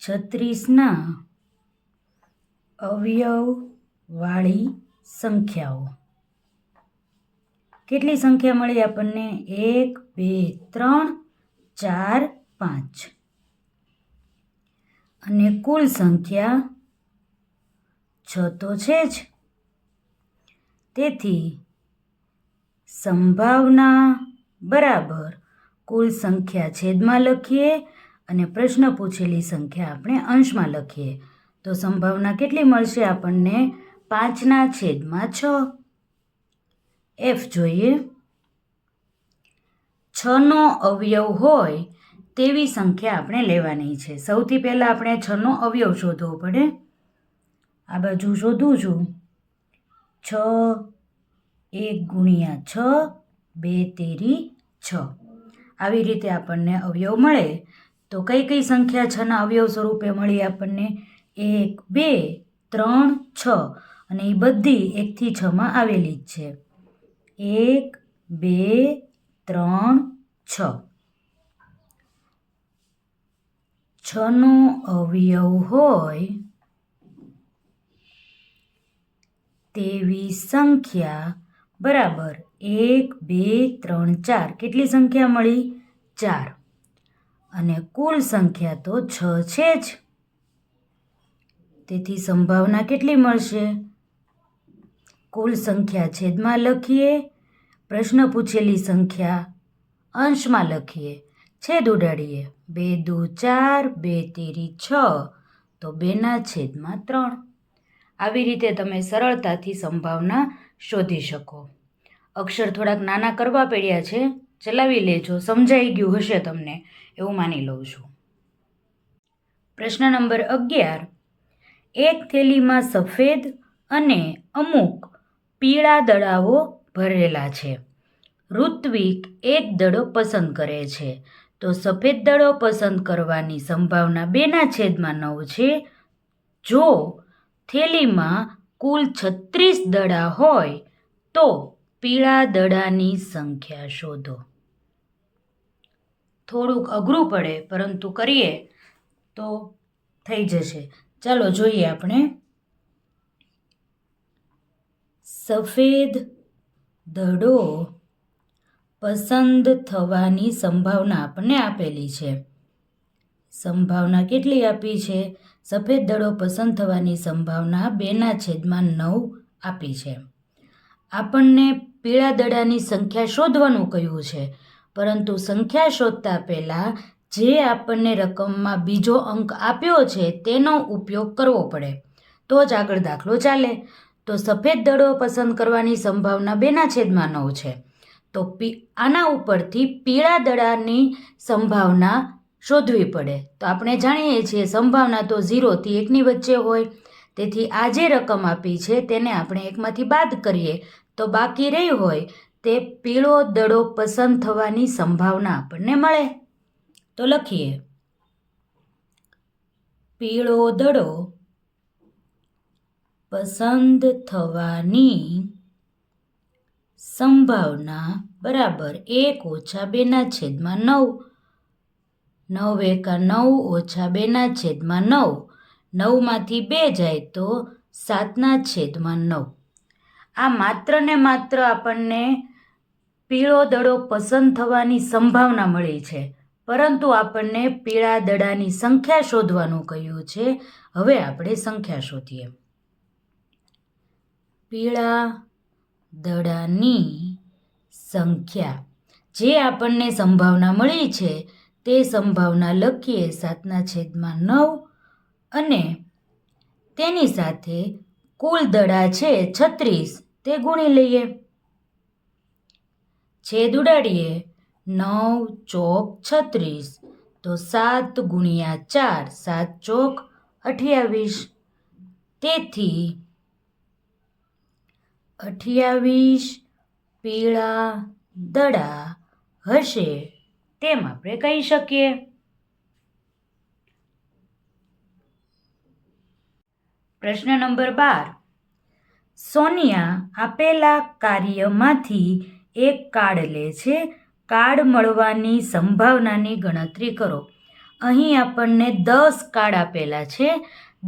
છત્રીસના અવયવવાળી સંખ્યાઓ. કેટલી સંખ્યા મળી આપણને? 1, 2, 3, 4, 5. અને કુલ સંખ્યા 6 તો છે જ. તેથી સંભાવના બરાબર કુલ સંખ્યા છેદમાં લખીએ અને પ્રશ્ન પૂછેલી સંખ્યા આપણે અંશમાં લખીએ. તો સંભાવના કેટલી મળશે આપણને? 5/6. F જોઈએ. 6નો અવયવ હોય તેવી સંખ્યા આપણે લેવાની છે. સૌથી પહેલાં આપણે 6નો અવયવ શોધવો પડે. આ બાજુ શોધું છું. 6, 1 × 6, 2 તેરી 6. આવી રીતે આપણને અવયવ મળે. તો કઈ કઈ સંખ્યા 6ના અવયવ સ્વરૂપે મળી આપણને? 1, 2, 3, 6. અને એ બધી 1 થી 6માં આવેલી જ છે. 1, 2, 3, 6. 6નો અવયવ હોય તેવી સંખ્યા બરાબર 1, 2, 3, 4. કેટલી સંખ્યા મળી? 4. અને કુલ સંખ્યા તો 6 છે જ. તેથી સંભાવના કેટલી મળશે? કુલ સંખ્યા છેદમાં લખીએ, પ્રશ્ન પૂછેલી સંખ્યા અંશમાં લખીએ, છેદ ઉડાડીએ. 2 દુ 4, 2 તેરી 6, તો 2/3. આવી રીતે તમે સરળતાથી સંભાવના શોધી શકો. અક્ષર થોડાક નાના કરવા પડ્યા છે, ચલાવી લેજો. સમજાઈ ગયું હશે તમને એવું માની લઉં છું. પ્રશ્ન નંબર 11. એક થેલીમાં સફેદ અને અમુક પીળા દડાઓ ભરેલા છે. ઋત્વિક એક દડો પસંદ કરે છે. તો સફેદ દડો પસંદ કરવાની સંભાવના 2/9 છે. જો થેલીમાં કુલ 36 દડા હોય તો પીળા દડાની સંખ્યા શોધો. થોડુંક અઘરું પડે, પરંતુ કરીએ તો થઈ જશે. ચાલો જોઈએ આપણે. સફેદ દડો પસંદ થવાની સંભાવના આપણને આપેલી છે. સંભાવના કેટલી આપી છે? સફેદ દડો પસંદ થવાની સંભાવના 2/9 આપી છે. આપણને પીળા દડાની સંખ્યા શોધવાનું કહ્યું છે, પરંતુ સંખ્યા શોધતા પહેલાં જે આપણને રકમમાં બીજો અંક આપ્યો છે તેનો ઉપયોગ કરવો પડે, તો જ આગળ દાખલો ચાલે. તો સફેદ દડો પસંદ કરવાની સંભાવના 2/9 છે. તો આના ઉપરથી પીળા દડાની સંભાવના શોધવી પડે. તો આપણે જાણીએ છીએ સંભાવના તો 0 થી 1ની વચ્ચે હોય. તેથી આ જે રકમ આપી છે તેને આપણે 1માંથી બાદ કરીએ તો બાકી રહી હોય તે પીળો દડો પસંદ થવાની સંભાવના આપણને મળે. તો લખીએ. પીળો દડો પસંદ થવાની સંભાવના બરાબર 1 - 2/9. 9 × 9 - 2/9. 9માંથી 2 જાય તો 7/9. આ માત્ર ને માત્ર આપણને પીળો દડો પસંદ થવાની સંભાવના મળી છે, પરંતુ આપણને પીળા દડાની સંખ્યા શોધવાનું કહ્યું છે. હવે આપણે સંખ્યા શોધીએ. પીળા દડાની સંખ્યા જે આપણને સંભાવના મળી છે તે સંભાવના લખીએ 7/9 અને તેની સાથે કુલ દડા છે 36 તે ગુણી લઈએ. છેદ ઉડાડીએ. 9 ચોક 36, તો 7 × 4, 7 ચોક 28. તેથી 28 પીળા દડા હશે તેમ આપણે કહી શકીએ. પ્રશ્ન નંબર 12. સોનિયા આપેલા કાર્યમાંથી એક કાર્ડ લે છે. કાર્ડ મળવાની સંભાવનાની ગણતરી કરો. અહીં આપણને 10 કાર્ડ આપેલા છે.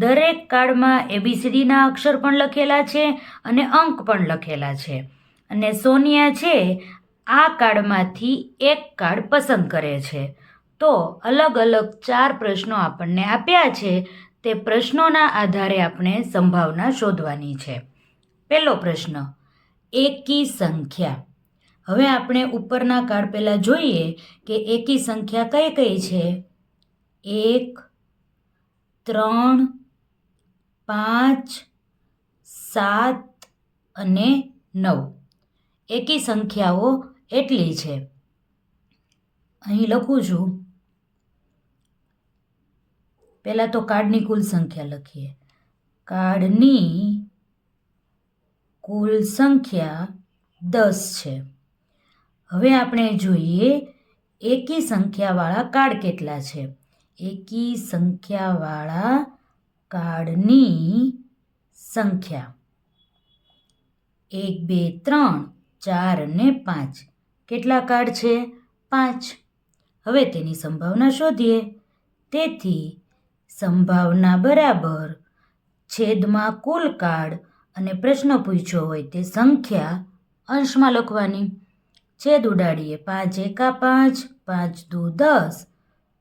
દરેક કાર્ડમાં ABCDના અક્ષર પણ લખેલા છે અને અંક પણ લખેલા છે. અને સોનિયા છે આ કાર્ડમાંથી એક કાર્ડ પસંદ કરે છે. તો અલગ અલગ 4 પ્રશ્નો આપણને આપ્યા છે. તે પ્રશ્નોના આધારે આપણે સંભાવના શોધવાની છે. પહેલો પ્રશ્ન, એકી સંખ્યા. હવે આપણે ઉપરના કાર્ડ પહેલાં જોઈએ કે એકી સંખ્યા કઈ કઈ છે. 1, 3, 5, 7 અને 9. એકી સંખ્યાઓ એટલી છે. અહીં લખું છું. પહેલાં તો કાર્ડની કુલ સંખ્યા લખીએ. કાર્ડની કુલ સંખ્યા 10 છે. હવે આપણે જોઈએ એકી સંખ્યાવાળા કાર્ડ કેટલા છે. એકી સંખ્યાવાળા કાર્ડની સંખ્યા 1, 2, 3, 4 અને 5. કેટલા કાર્ડ છે? 5. હવે તેની સંભાવના શોધીએ. તેથી સંભાવના બરાબર છેદમાં કુલ કાર્ડ અને પ્રશ્ન પૂછ્યો હોય તે સંખ્યા અંશમાં લખવાની. છેદ ઉડાડીએ. 5 એકા 5, 5 દુ 10,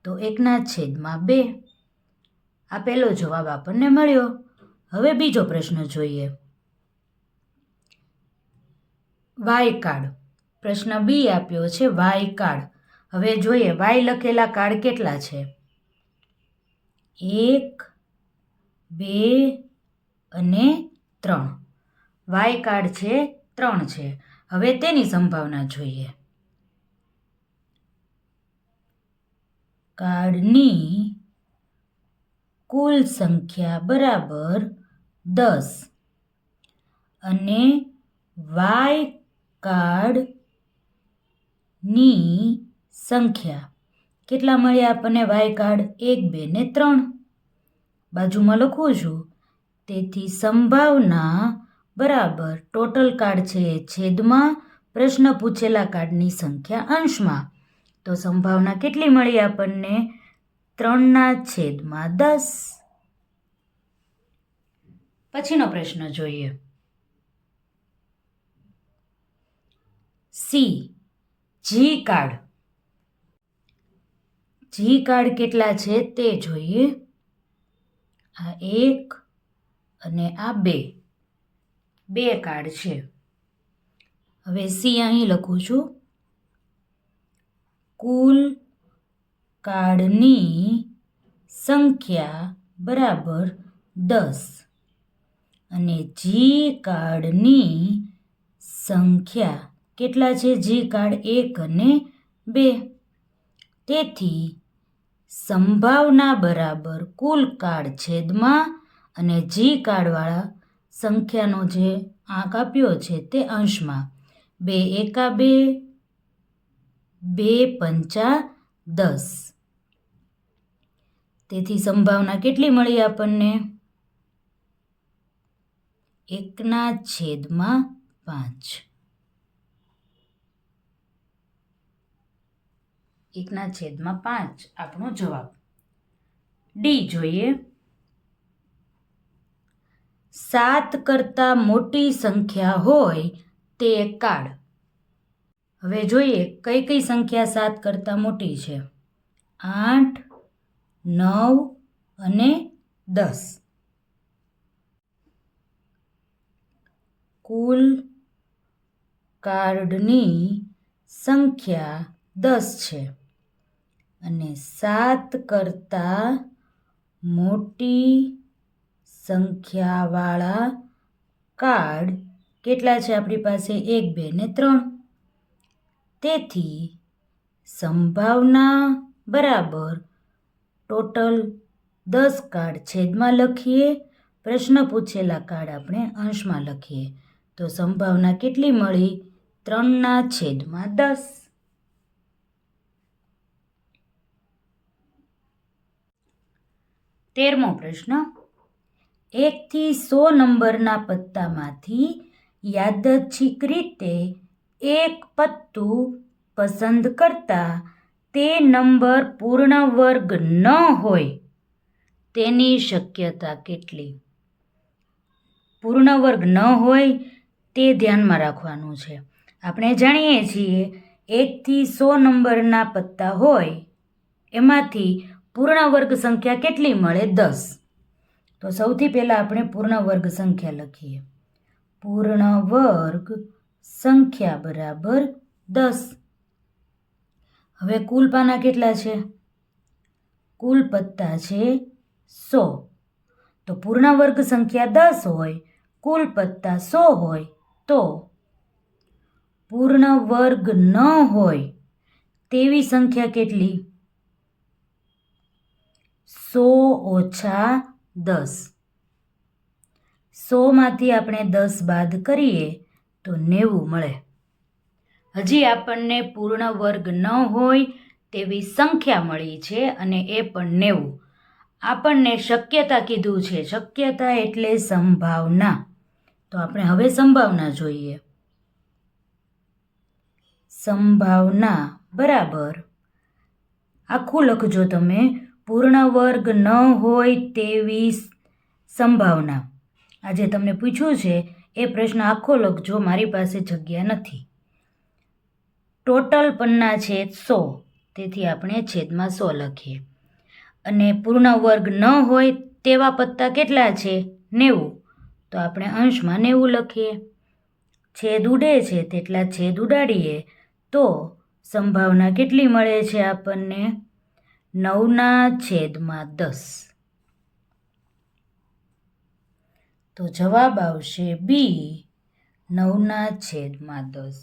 તો 1/2. આ પહેલો જવાબ આપણને મળ્યો. હવે બીજો પ્રશ્ન જોઈએ. Y card. પ્રશ્ન બી આપ્યો છે વાય કાર્ડ. હવે જોઈએ વાય લખેલા કાર્ડ કેટલા છે. 1, 2 અને 3. વાય કાર્ડ છે 3 છે. હવે તેની સંભાવના જોઈએ. કાર્ડની કુલ સંખ્યા બરાબર 10 અને વાય કાર્ડની સંખ્યા કેટલા મળ્યા આપણને. વાય કાર્ડ 1, 2 ને 3. બાજુમાં લખું છું. તેથી સંભાવના બરાબર ટોટલ કાર્ડ છે છેદમાં પ્રશ્ન પૂછેલા કાર્ડની સંખ્યા અંશમાં. તો સંભાવના કેટલી મળી આપણને? 3/10. પછીનો પ્રશ્ન જોઈએ. સી, જી કાર્ડ. જી કાર્ડ કેટલા છે તે જોઈએ. આ 1 અને આ 2 કાર્ડ છે. હવે સી અહીં લખું છું. કુલ કાર્ડની સંખ્યા બરાબર 10 અને જી કાર્ડની સંખ્યા કેટલા છે. જી કાર્ડ 1 અને 2. તેથી સંભાવના બરાબર કુલ કાર્ડ છેદમાં અને જી કાર્ડવાળા સંખ્યાનો જે આંક આપ્યો છે તે અંશમાં. 2 એકા 2, 2 પંચા 10. તેથી સંભાવના કેટલી મળી આપણને? 1/5. 1/5 આપણો જવાબ. ડી જોઈએ. 7 કરતાં મોટી સંખ્યા હોય તે કાર્ડ. હવે જોઈએ કઈ કઈ સંખ્યા 7 કરતાં મોટી છે. 8, 9 અને 10. કુલ કાર્ડની સંખ્યા 10 છે અને 7 કરતાં મોટી સંખ્યાવાળા કાર્ડ કેટલા છે આપણી પાસે? 1, 2 ને 3. તેથી સંભાવના બરાબર ટોટલ 10 કાર્ડ છેદમાં લખીએ. પ્રશ્ન પૂછેલા કાર્ડ આપણે અંશમાં લખીએ. તો સંભાવના કેટલી મળી? 3/10. 13મો પ્રશ્ન. 1 થી 100 નંબરના પત્તામાંથી યાદચ્છિક રીતે એક પત્તું પસંદ કરતા તે નંબર પૂર્ણ વર્ગ ન હોય તેની શક્યતા કેટલી? પૂર્ણ વર્ગ ન હોય તે ધ્યાનમાં રાખવાનું છે. આપણે જાણીએ છીએ 1 થી 100 નંબરના પત્તા હોય એમાંથી પૂર્ણ વર્ગ સંખ્યા કેટલી મળે? 10. તો સૌથી પહેલાં આપણે પૂર્ણ વર્ગ સંખ્યા લખીએ. પૂર્ણ વર્ગ સંખ્યા બરાબર 10. હવે કુલ પાના કેટલા છે? કુલ પત્તા છે 100. તો પૂર્ણ વર્ગ સંખ્યા 10 હોય, કુલ પત્તા 100 હોય, તો પૂર્ણ વર્ગ ન હોય તેવી સંખ્યા કેટલી? 100 - 10. 100માંથી આપણે 10 બાદ કરીએ તો 90 મળે. હજી આપણને પૂર્ણ વર્ગ ન હોય તેવી સંખ્યા મળી છે અને એ પણ 90. આપણને શક્યતા કીધું છે. શક્યતા એટલે સંભાવના. તો આપણે હવે સંભાવના જોઈએ. સંભાવના બરાબર આખું લખજો તમે. પૂર્ણ વર્ગ ન હોય તેવી સંભાવના. આજે તમને પૂછ્યું છે એ પ્રશ્ન આખો લખજો, મારી પાસે જગ્યા નથી. ટોટલ પન્ના છે 100, તેથી આપણે છેદમાં 100 લખીએ. અને પૂર્ણ વર્ગ ન હોય તેવા પત્તા કેટલા છે? 90. તો આપણે અંશમાં 90 લખીએ. છેદ ઉડે છે તેટલા છેદ ઉડાડીએ તો સંભાવના કેટલી મળે છે આપણને? 9/10. તો જવાબ આવશે બી, 9/10.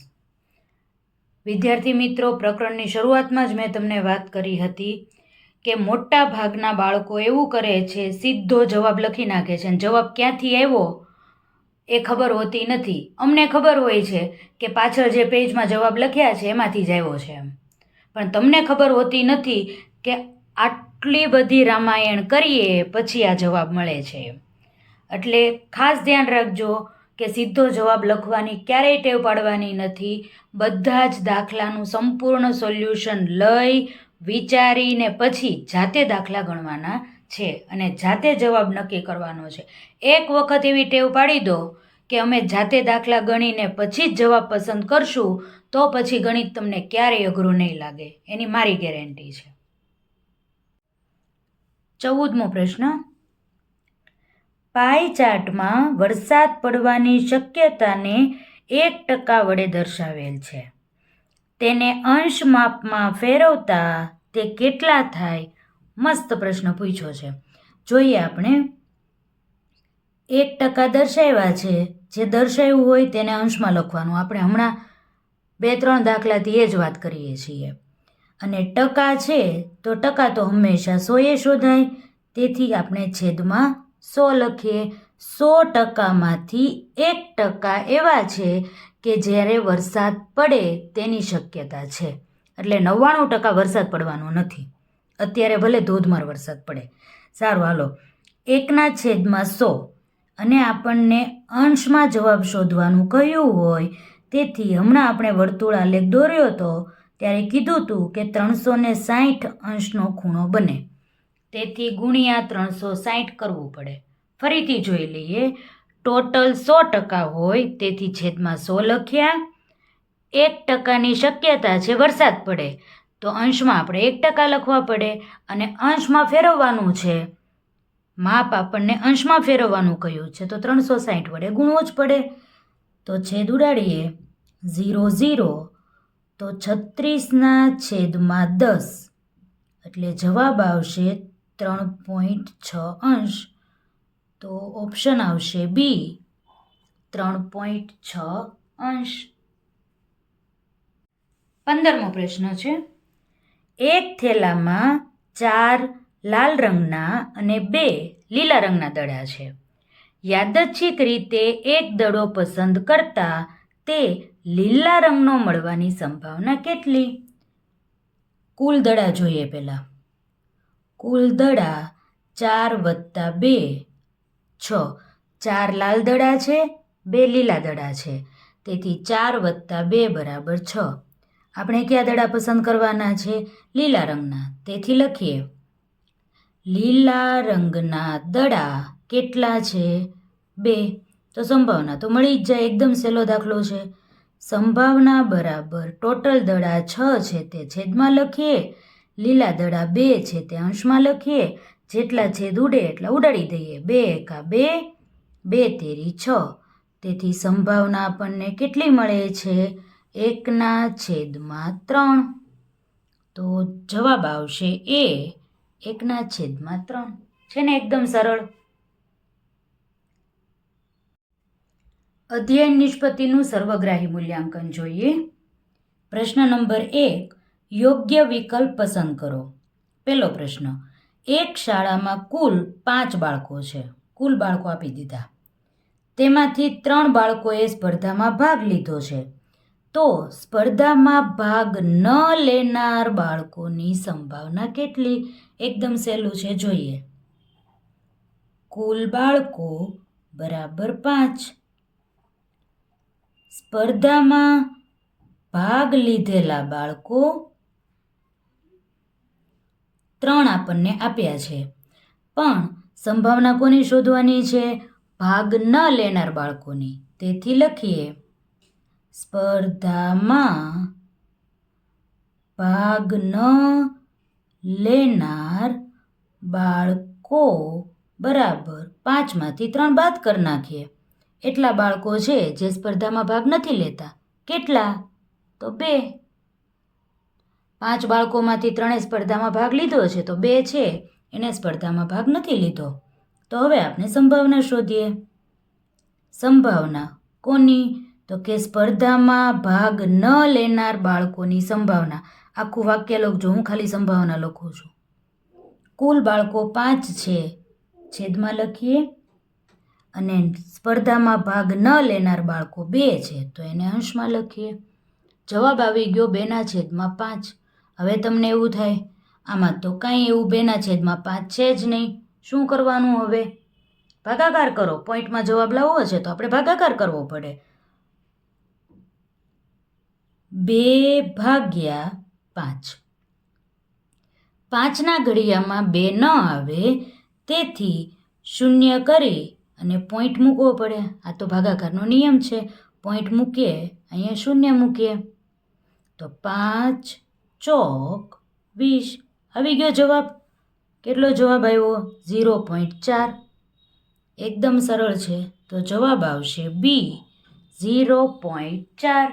વિદ્યાર્થી મિત્રો, પ્રકરણની શરૂઆતમાં જ મેં તમને વાત કરી હતી કે મોટા ભાગના બાળકો એવું કરે છે, સીધો જવાબ લખી નાખે છે અને જવાબ ક્યાંથી આવ્યો એ ખબર હોતી નથી. અમને ખબર હોય છે કે પાછળ જે પેજમાં જવાબ લખ્યા છે એમાંથી જ આવ્યો છે એમ, પણ તમને ખબર હોતી નથી કે આટલી બધી રામાયણ કરીએ પછી આ જવાબ મળે છે. એટલે ખાસ ધ્યાન રાખજો કે સીધો જવાબ લખવાની ક્યારેય ટેવ પાડવાની નથી. બધા જ દાખલાનું સંપૂર્ણ સોલ્યુશન લઈ વિચારીને પછી જાતે દાખલા ગણવાના છે અને જાતે જવાબ નક્કી કરવાનો છે. એક વખત એવી ટેવ પાડી દો કે અમે જાતે દાખલા ગણીને પછી જ જવાબ પસંદ કરશું તો પછી ગણિત તમને ક્યારેય અઘરું નહીં લાગે, એની મારી ગેરંટી છે. 14મો પ્રશ્ન. પાઈ ચાર્ટમાં વરસાદ પડવાની શક્યતાને 1% વડે દર્શાવેલ છે. તેને અંશ માપમાં ફેરવતા તે કેટલા થાય? મસ્ત પ્રશ્ન પૂછ્યો છે. જોઈએ આપણે. 1% દર્શાવ્યા છે. જે દર્શાવ્યું હોય તેને અંશમાં લખવાનું. આપણે હમણાં 2-3 દાખલાથી એ જ વાત કરીએ છીએ. અને ટકા છે તો ટકા તો હંમેશા 100 શોધાય, તેથી આપણે છેદમાં 100 લખીએ. 100%માંથી 1% એવા છે કે જ્યારે વરસાદ પડે તેની શક્યતા છે. એટલે 99% વરસાદ પડવાનો નથી. અત્યારે ભલે ધોધમાર વરસાદ પડે. સારું, હાલો. 1/100 અને આપણને અંશમાં જવાબ શોધવાનું કહ્યું હોય, તેથી હમણાં આપણે વર્તુળ આલેખ દોર્યો હતો ત્યારે કીધું હતું કે 360 અંશનો ખૂણો બને, તેથી ગુણ્યા 360 કરવું પડે. ફરીથી જોઈ લઈએ. ટોટલ 100% હોય, તેથી છેદમાં 100 લખ્યા. 1%ની શક્યતા છે વરસાદ પડે, તો અંશમાં આપણે 1% લખવા પડે અને અંશમાં ફેરવવાનું છે. માપ આપણને અંશમાં ફેરવવાનું કહ્યું છે, તો 360 વડે ગુણવું જ પડે. તો છેદ ઉડાડીએ. 0 0, તો 36/10, એટલે જવાબ આવશે 3.6 અંશ. તો ઓપ્શન આવશે બી, 3.6 અંશ. 15મો પ્રશ્ન છે. એક થેલામાં 4 લાલ રંગના અને 2 લીલા રંગના દડા છે. યાદચ્છિક રીતે એક દડો પસંદ કરતા તે લીલા રંગનો મળવાની સંભાવના કેટલી? કુલ દડા જોઈએ પહેલાં. કુલ દડા 4 + 2 6. 4 લાલ દડા છે, 2 લીલા દડા છે, તેથી 4 + 2 = 6. આપણે કયા દડા પસંદ કરવાના છે? લીલા રંગના. તેથી લખીએ લીલા રંગના દડા કેટલા છે? 2. તો સંભાવના તો મળી જ જાય, એકદમ સહેલો દાખલો છે. સંભાવના બરાબર ટોટલ દડા 6 છે તે છેદમાં લખીએ, લીલા દડા 2 છે તે અંશમાં લખીએ, જેટલા છેદ ઉડે એટલા ઉડાડી દઈએ. 2 એકા 2, 2 તેરી 6. તેથી સંભાવના આપણને કેટલી મળે છે? 1/3. તો જવાબ આવશે એ 1/3. છે ને એકદમ સરળ. અધ્યયન નિષ્પત્તિનું સર્વગ્રાહી મૂલ્યાંકન જોઈએ. પ્રશ્ન નંબર 1, યોગ્ય વિકલ્પ પસંદ કરો. પહેલો પ્રશ્ન, એક શાળામાં કુલ 5 બાળકો છે. કુલ બાળકો આપી દીધા. તેમાંથી 3 બાળકોએ સ્પર્ધામાં ભાગ લીધો છે. તો સ્પર્ધામાં ભાગ ન લેનાર બાળકોની સંભાવના કેટલી? એકદમ સહેલું છે, જોઈએ. કુલ બાળકો બરાબર 5. સ્પર્ધામાં ભાગ લીધેલા બાળકો 3 આપણને આપ્યા છે, પણ સંભાવના કોની શોધવાની છે? ભાગ ન લેનાર બાળકોની. તેથી લખીએ સ્પર્ધામાં ભાગ ન લેનાર બાળકો બરાબર 5માંથી 3 બાદ કરી નાખીએ. એટલા બાળકો છે જે સ્પર્ધામાં ભાગ નથી લેતા. કેટલા? તો 2. 5 બાળકોમાંથી 3એ સ્પર્ધામાં ભાગ લીધો છે, તો 2 છે એને સ્પર્ધામાં ભાગ નથી લીધો. તો હવે આપણે સંભાવના શોધીએ. સંભાવના કોની? તો કે સ્પર્ધામાં ભાગ ન લેનાર બાળકોની સંભાવના. આખું વાક્ય લખજો, હું ખાલી સંભાવના લખું છું. કુલ બાળકો 5 છે, છેદમાં લખીએ, અને સ્પર્ધામાં ભાગ ન લેનાર બાળકો 2 છે, તો એને અંશમાં લખીએ. જવાબ આવી ગયો 2/5. હવે તમને એવું થાય આમાં તો કાંઈ એવું 2/5 છે જ નહીં. શું કરવાનું હવે? ભાગાકાર કરો. પોઈન્ટમાં જવાબ લાવવો છે તો આપણે ભાગાકાર કરવો પડે. 2/5. 5ના ઘડિયામાં 2 ન આવે, તેથી 0 કરી અને પોઈન્ટ મૂકવો પડે. આ તો ભાગાકારનો નિયમ છે. પોઈન્ટ મૂકીએ, અહીંયા 0 મૂકીએ, તો 5 ચોક 20. આવી ગયો જવાબ. કેટલો જવાબ આવ્યો? 0.4. એકદમ સરળ છે. તો જવાબ આવશે બી 0.4.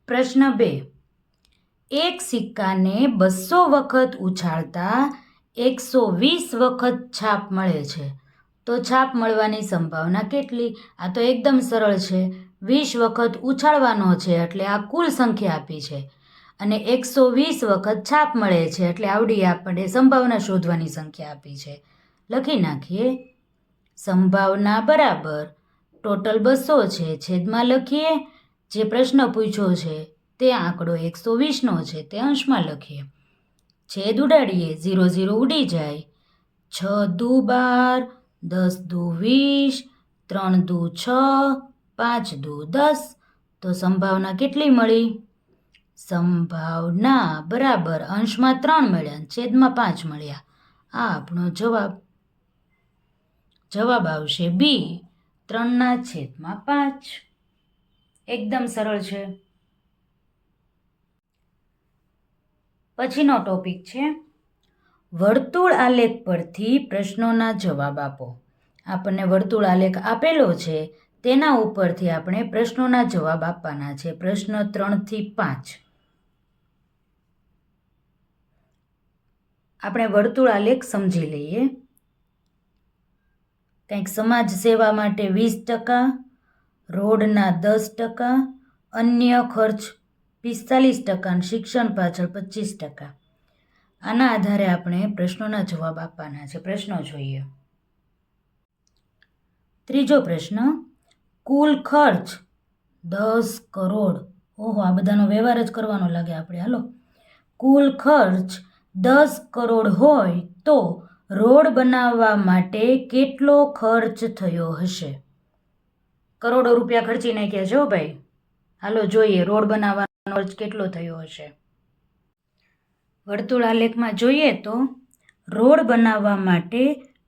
પ્રશ્ન 2, એક સિક્કાને 200 વખત ઉછાળતા 120 વખત છાપ મળે છે. તો છાપ મળવાની સંભાવના કેટલી? આ તો એકદમ સરળ છે. 20 વખત ઉછાળવાનો છે એટલે આ કુલ સંખ્યા આપી છે, અને 120 વખત છાપ મળે છે એટલે આવડી આપણે સંભાવના શોધવાની સંખ્યા આપી છે. લખી નાખીએ. સંભાવના બરાબર ટોટલ 200 છે, છેદમાં લખીએ, જે પ્રશ્ન પૂછ્યો છે તે આંકડો 120નો છે તે અંશમાં લખીએ. છેદ ઉડાડીએ, 0 0 ઉડી જાય. 6 દુ 12, 10 દુ 20, 3 દુ 6, 5 દુ 10. તો સંભાવના કેટલી મળી? સંભાવના બરાબર અંશમાં 3 મળ્યા, છેદમાં 5 મળ્યા. આ આપણો જવાબ. જવાબ આવશે બી 3/5. એકદમ સરળ છે. પછીનો ટોપિક છે વર્તુળ આલેખ પરથી પ્રશ્નોના જવાબ આપો. આપણને વર્તુળ આલેખ આપેલો છે, તેના ઉપરથી આપણે પ્રશ્નોના જવાબ આપવાના છે. પ્રશ્ન 3 થી 5. આપણે વર્તુળ આલેખ સમજી લઈએ. કંઈક સમાજ સેવા માટે 20%, રોડના 10%, અન્ય ખર્ચ 45% અને શિક્ષણ પાછળ 25%. આના આધારે આપણે પ્રશ્નોના જવાબ આપવાના છે. પ્રશ્નો જોઈએ. ત્રીજો પ્રશ્ન, કુલ ખર્ચ 10 કરોડ. ઓહો, આ બધાનો વ્યવહાર જ કરવાનો લાગે આપણે. હાલો, કુલ ખર્ચ 10 કરોડ હોય તો રોડ બનાવવા માટે કેટલો ખર્ચ થયો હશે? કરોડો રૂપિયા ખર્ચી નાખ્યા છો ભાઈ. હાલો જોઈએ, રોડ બનાવવાનો ખર્ચ કેટલો થયો હશે. વર્તુળ આલેખમાં જોઈએ તો રોડ બનાવવા માટે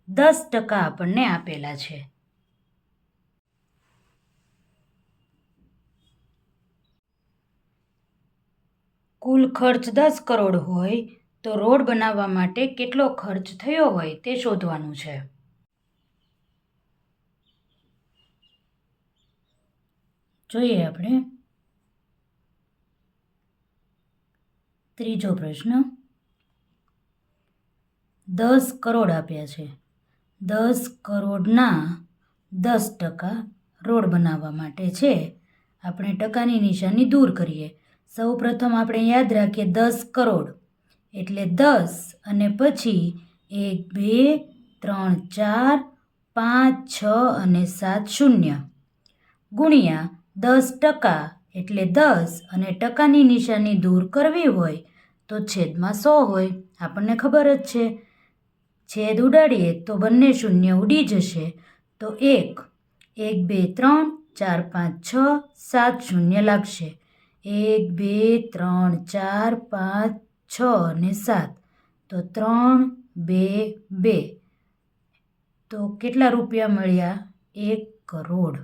10% આપણને આપેલા છે. કુલ ખર્ચ 10 કરોડ હોય તો રોડ બનાવવા માટે કેટલો ખર્ચ થયો હોય તે શોધવાનું છે. જોઈએ આપણે ત્રીજો પ્રશ્ન. 10 કરોડ આપ્યા છે. 10 કરોડના 10% રોડ બનાવવા માટે છે. આપણે ટકાની નિશાની દૂર કરીએ. સૌ પ્રથમ આપણે યાદ રાખીએ 10 કરોડ એટલે 10 અને પછી 1 2 3 4 5 6 અને 7 શૂન્ય ગુણ્યા 10% એટલે 10 અને ટકાની નિશાની દૂર કરવી હોય તો છેદમાં 100 હોય. આપણને ખબર જ છે, છેદ ઉડાડીએ તો બંને શૂન્ય ઉડી જશે. તો 1 1 2 3 4 5 6 7 શૂન્ય લાગશે. 1 2 3 4 5 6 અને 7 તો 3 2 2. તો કેટલા રૂપિયા મળ્યા? 1 કરોડ.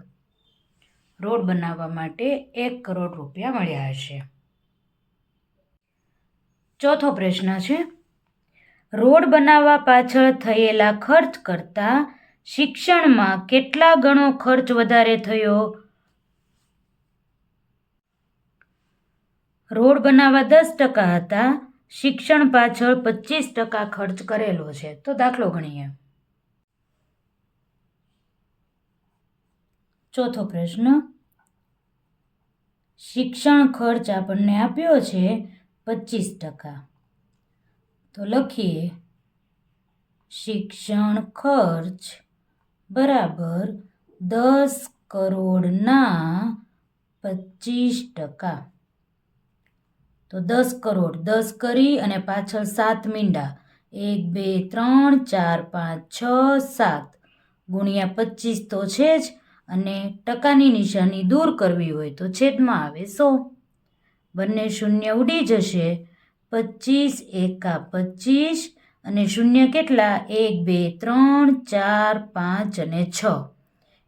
રોડ બનાવવા માટે 1 કરોડ રૂપિયા મળ્યા હશે. ચોથો પ્રશ્ન છે, રોડ બનાવવા પાછળ થયેલા ખર્ચ કરતાં શિક્ષણમાં કેટલા ગણો ખર્ચ વધારે થયો? રોડ બનાવવા 10% હતા, શિક્ષણ પાછળ 25% ખર્ચ કરેલો છે. તો દાખલો ગણીએ. ચોથો પ્રશ્ન, શિક્ષણ ખર્ચ આપણને આપ્યો છે 25%. તો લખીએ શિક્ષણ ખર્ચ બરાબર 10 કરોડના 25%. તો 10 કરોડ 10 કરી અને પાછળ 7 મીંડા 1 2 3 4 5 6 7 ગુણ્યા 25 તો છે જ, અને ટકાની નિશાની દૂર કરવી હોય તો છેદમાં આવે 100. બંને શૂન્ય ઉડી જશે. 25 એકા 25 અને શૂન્ય કેટલા? 1 2 3 4 5 અને 6.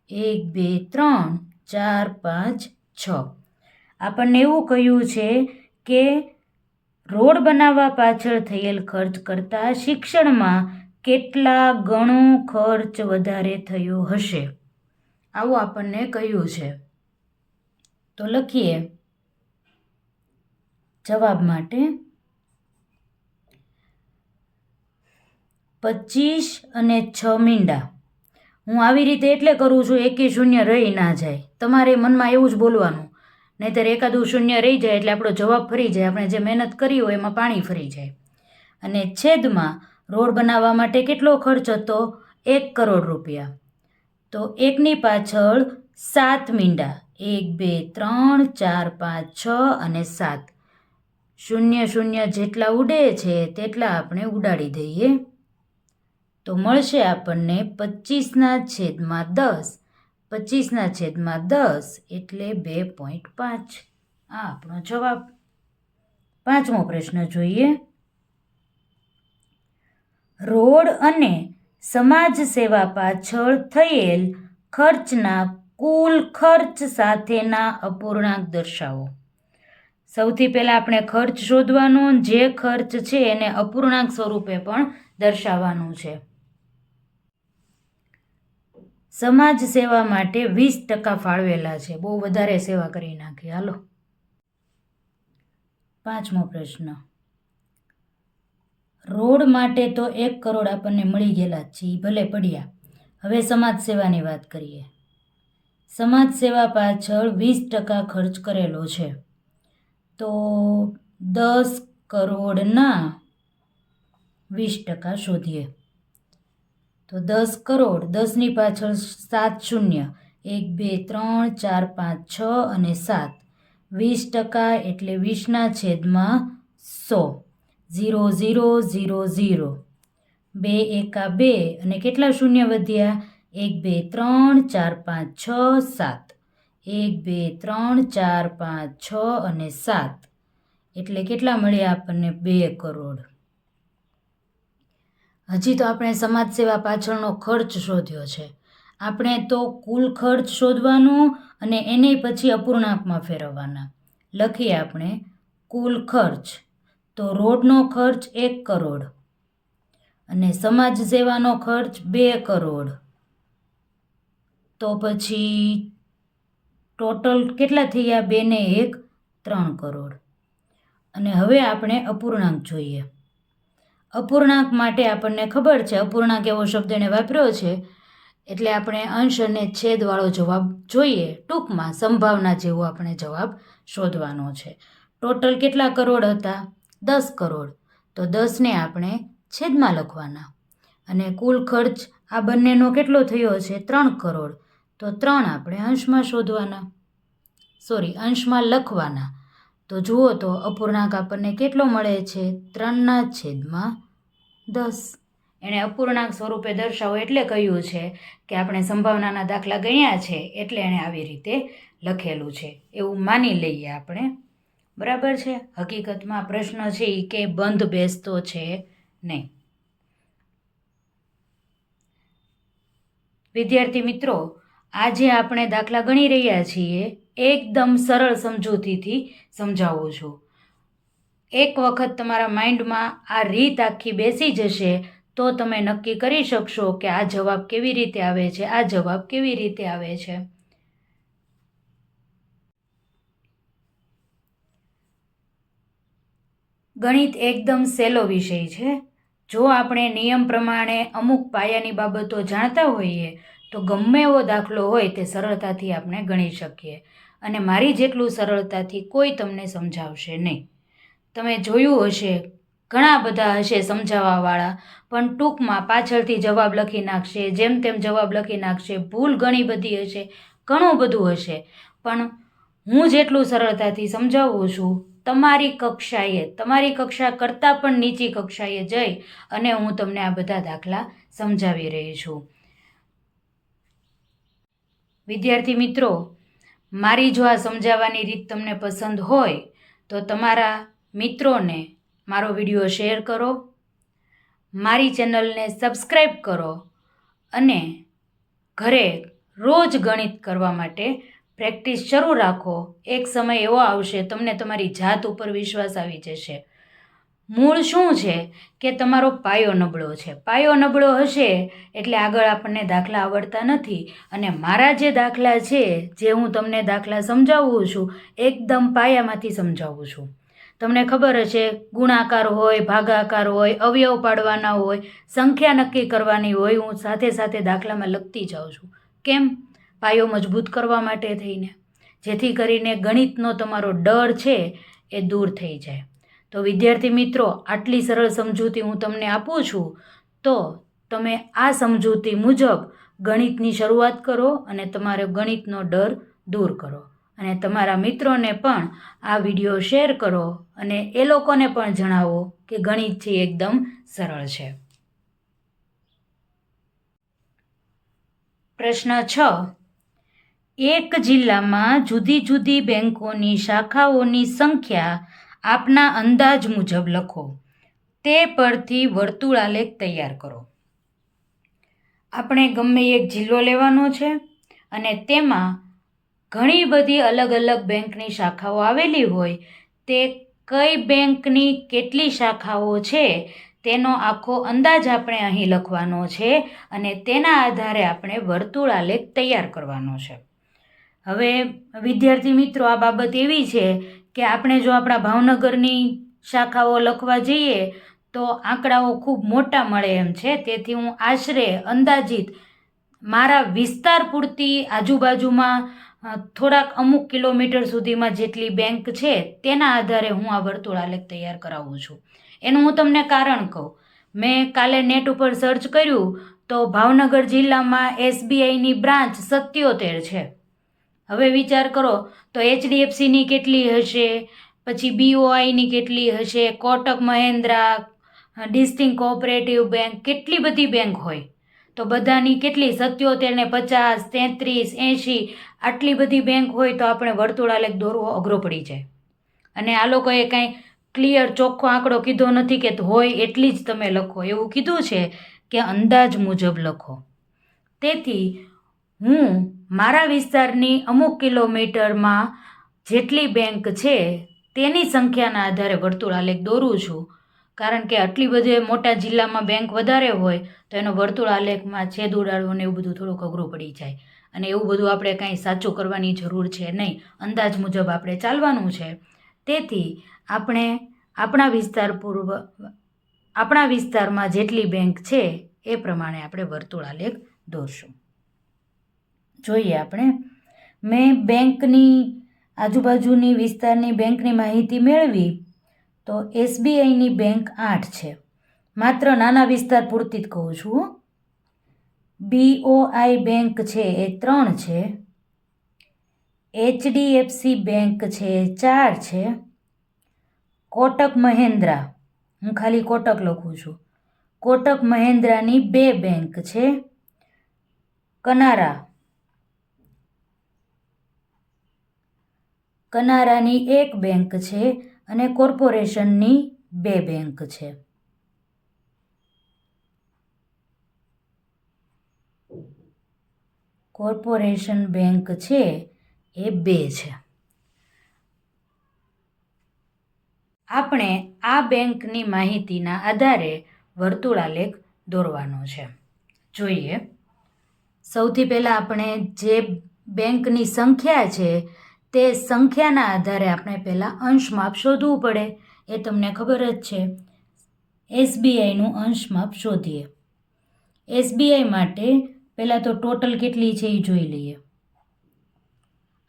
1 2 3 4 5 6. આપણને એવું કહ્યું છે કે રોડ બનાવવા પાછળ થયેલ ખર્ચ કરતાં શિક્ષણમાં કેટલા ગણો ખર્ચ વધારે થયો હશે, આવું આપણને કહ્યું છે. તો લખીએ જવાબ માટે 25 અને 6 મીંડા. હું આવી રીતે એટલે કરું છું, એકે શૂન્ય રહી ના જાય. તમારે મનમાં એવું જ બોલવાનું, નહીંતર એકાદું શૂન્ય રહી જાય એટલે આપણો જવાબ ફરી જાય. આપણે જે મહેનત કરી હોય એમાં પાણી ફરી જાય. અને છેદમાં રોડ બનાવવા માટે કેટલો ખર્ચ હતો? 1 કરોડ રૂપિયા. તો 1ની પાછળ 7 મીંડા 1 2 3 4 5 6 અને 7. શૂન્ય શૂન્ય જેટલા ઉડે છે તેટલા આપણે ઉડાડી દઈએ. તો મળશે આપણને 25/10. 25/10 એટલે 2.5. આ આપણો જવાબ. પાંચમો પ્રશ્ન જોઈએ. રોડ અને સમાજ સેવા પાછળ થયેલ ખર્ચના કુલ ખર્ચ સાથેના અપૂર્ણાંક દર્શાવો. સૌથી પહેલાં આપણે ખર્ચ શોધવાનો, જે ખર્ચ છે એને અપૂર્ણાંક સ્વરૂપે પણ દર્શાવવાનું છે. સમાજ સેવા માટે 20% ફાળવેલા છે. બહુ વધારે સેવા કરી નાખી. હાલો, પાંચમો પ્રશ્ન. રોડ માટે તો 1 કરોડ આપણને મળી ગયેલા જ છે, ભલે પડ્યા. હવે સમાજ સેવાની વાત કરીએ. સમાજ સેવા પાછળ 20% ખર્ચ કરેલો છે. તો 10 કરોડના 20% શોધીએ. તો 10 કરોડ, 10ની પાછળ 7 શૂન્ય, 1 2 3 4 5 6 અને 7, 20% એટલે 20/100, 0 0 0 0, 2 એકા 2 અને કેટલા શૂન્ય વધ્યા? 1 2 3 4 5 6 7, 1 2 3 4 5 6 અને 7 એટલે કેટલા મળ્યા આપણને? 2 કરોડ. હજી તો આપણે સમાજ સેવા પાછળનો ખર્ચ શોધ્યો છે. આપણે તો કુલ ખર્ચ શોધવાનો અને એને પછી અપૂર્ણાંકમાં ફેરવવાના. લખીએ આપણે કુલ ખર્ચ. તો રોડનો ખર્ચ 1 કરોડ અને સમાજ સેવાનો ખર્ચ 2 કરોડ. તો પછી ટોટલ કેટલા થયા? 2 ને 1 3 કરોડ. અને હવે આપણે અપૂર્ણાંક જોઈએ. અપૂર્ણાંક માટે આપણને ખબર છે, અપૂર્ણાંક એવો શબ્દ એને વાપર્યો છે એટલે આપણે અંશ અને છેદવાળો જવાબ જોઈએ. ટૂંકમાં સંભાવના જેવો આપણે જવાબ શોધવાનો છે. ટોટલ કેટલા કરોડ હતા? 10 કરોડ. તો 10ને આપણે છેદમાં લખવાના અને કુલ ખર્ચ આ બંનેનો કેટલો થયો છે? 3 કરોડ. તો 3 આપણે અંશમાં શોધવાના, અંશમાં લખવાના. તો જુઓ તો અપૂર્ણાંક આપણને કેટલો મળે છે? 3/10. એણે અપૂર્ણાંક સ્વરૂપે દર્શાવો એટલે કહ્યું છે કે આપણે સંભાવનાના દાખલા ગણ્યા છે એટલે એણે આવી રીતે લખેલું છે એવું માની લઈએ આપણે. બરાબર છે? હકીકતમાં પ્રશ્ન છે એ કે બંધ બેસતો છે નહીં. વિદ્યાર્થી મિત્રો, આજે આપણે દાખલા ગણી રહ્યા છીએ એકદમ સરળ સમજૂતીથી સમજાવું છું. એક વખત તમારા માઇન્ડમાં આ રીત આખી બેસી જશે તો તમે નક્કી કરી શકશો કે આ જવાબ કેવી રીતે આવે છે, આ જવાબ કેવી રીતે આવે છે. ગણિત એકદમ સહેલો વિષય છે. જો આપણે નિયમ પ્રમાણે અમુક પાયાની બાબતો જાણતા હોઈએ તો ગમે એવો દાખલો હોય તે સરળતાથી આપણે ગણી શકીએ અને મારી જેટલું સરળતાથી કોઈ તમને સમજાવશે નહીં. તમે જોયું હશે, ઘણા બધા હશે સમજાવવાવાળા, પણ ટૂંકમાં પાછળથી જવાબ લખી નાખશે, જેમ તેમ જવાબ લખી નાખશે, ભૂલ ઘણી બધી હશે, ઘણું બધું હશે. પણ હું જેટલું સરળતાથી સમજાવું છું, તમારી કક્ષા કરતાં પણ નીચી કક્ષાએ જઈ અને હું તમને આ બધા દાખલા સમજાવી રહી છું. વિદ્યાર્થી મિત્રો, મારી જો આ સમજાવવાની રીત તમને પસંદ હોય તો તમારા મિત્રોને મારો વિડીયો શેર કરો, મારી ચેનલને સબસ્ક્રાઈબ કરો અને ઘરે રોજ ગણિત કરવા માટે પ્રેક્ટિસ શરૂ રાખો. એક સમય એવો આવશે તમને તમારી જાત ઉપર વિશ્વાસ આવી જશે. મૂળ શું છે કે તમારો પાયો નબળો છે. પાયો નબળો હશે એટલે આગળ આપણને દાખલા આવડતા નથી. અને મારા જે દાખલા છે, જે હું તમને દાખલા સમજાવું છું, એકદમ પાયામાંથી સમજાવું છું. તમને ખબર હશે, ગુણાકાર હોય, ભાગાકાર હોય, અવયવ પાડવાના હોય, સંખ્યા નક્કી કરવાની હોય, હું સાથે સાથે દાખલામાં લખતી જાઉં છું. કેમ? પાયો મજબૂત કરવા માટે થઈને, જેથી કરીને ગણિતનો તમારો ડર છે એ દૂર થઈ જાય. તો વિદ્યાર્થી મિત્રો, આટલી સરળ સમજૂતી હું તમને આપું છું તો તમે આ સમજૂતી મુજબ ગણિતની શરૂઆત કરો અને તમારો ગણિતનો ડર દૂર કરો. અને તમારા મિત્રોને પણ આ વિડીયો શેર કરો અને એ લોકોને પણ જણાવો કે ગણિત છે એકદમ સરળ છે. પ્રશ્ન 6. એક જિલ્લામાં જુદી જુદી બેંકોની શાખાઓની સંખ્યા આપના અંદાજ મુજબ લખો. તે પરથી વર્તુળાલેખ તૈયાર કરો. આપણે ગમે એક જિલ્લો લેવાનો છે અને તેમાં ઘણી બધી અલગ અલગ બેંકની શાખાઓ આવેલી હોય. તે કઈ બેંકની કેટલી શાખાઓ છે તેનો આખો અંદાજ આપણે અહીં લખવાનો છે અને તેના આધારે આપણે વર્તુળાલેખ તૈયાર કરવાનો છે. હવે વિદ્યાર્થી મિત્રો, આ બાબત એવી છે કે આપણે જો આપણા ભાવનગરની શાખાઓ લખવા જઈએ તો આંકડાઓ ખૂબ મોટા મળે એમ છે. તેથી હું આશરે અંદાજિત મારા વિસ્તાર પૂરતી આજુબાજુમાં થોડાક અમુક કિલોમીટર સુધીમાં જેટલી બેંક છે તેના આધારે હું આ વર્તુળાલેખ તૈયાર કરાવું છું. એનું હું તમને કારણ કહું. મેં કાલે નેટ ઉપર સર્ચ કર્યું તો ભાવનગર જિલ્લામાં SBIની બ્રાન્ચ 77 છે. હવે વિચાર કરો તો HDFCની કેટલી હશે, પછી BOIની કેટલી હશે, Kotak Mahindra, district cooperative bank, કેટલી બધી બેંક હોય તો બધાની કેટલી 77 ને 50, 33, 80 આટલી બધી બેંક હોય તો આપણે વર્તુળાલેખ દોરવો અઘરો પડી જાય. અને આ લોકોએ કાંઈ ક્લિયર ચોખ્ખો આંકડો કીધો નથી કે હોય એટલી જ તમે લખો, એવું કીધું છે કે અંદાજ મુજબ લખો. તેથી હું મારા વિસ્તારની અમુક કિલોમીટરમાં જેટલી બેંક છે તેની સંખ્યાના આધારે વર્તુળાલેખ દોરું છું. કારણ કે આટલી બધી મોટા જિલ્લામાં બેંક વધારે હોય તો એનો વર્તુળાલેખમાં છેદ ઉડાડવું ને એવું બધું થોડુંક અઘરું પડી જાય. અને એવું બધું આપણે કાંઈ સાચું કરવાની જરૂર છે નહીં, અંદાજ મુજબ આપણે ચાલવાનું છે. તેથી આપણે આપણા વિસ્તારમાં જેટલી બેંક છે એ પ્રમાણે આપણે વર્તુળાલેખ દોરશું. જોઈએ આપણે, મેં બેંકની આજુબાજુની વિસ્તારની બેંકની માહિતી મેળવી તો SBIની બેંક 8 છે. માત્ર નાના વિસ્તાર પૂરતી જ કહું છું. BOI બેંક છે એ 3 છે. HDFC બેંક છે 4 છે. કોટક મહિન્દ્રા, હું ખાલી કોટક લખું છું, કોટક મહિન્દ્રાની 2 બેંક છે. કનારાની 1 બેંક છે અને કોર્પોરેશનની 2 બેંક છે. કોર્પોરેશન બેંક છે એ 2 છે. આપણે આ બેંકની માહિતીના આધારે વર્તુળાલેખ દોરવાનો છે. જોઈએ, સૌથી પહેલાં આપણે જે બેંકની સંખ્યા છે તે સંખ્યાના આધારે આપણે પહેલાં અંશ માપ શોધવું પડે. એ તમને ખબર જ છે. SBIનું અંશ માપ શોધીએ. SBI માટે પહેલાં તો ટોટલ કેટલી છે એ જોઈ લઈએ.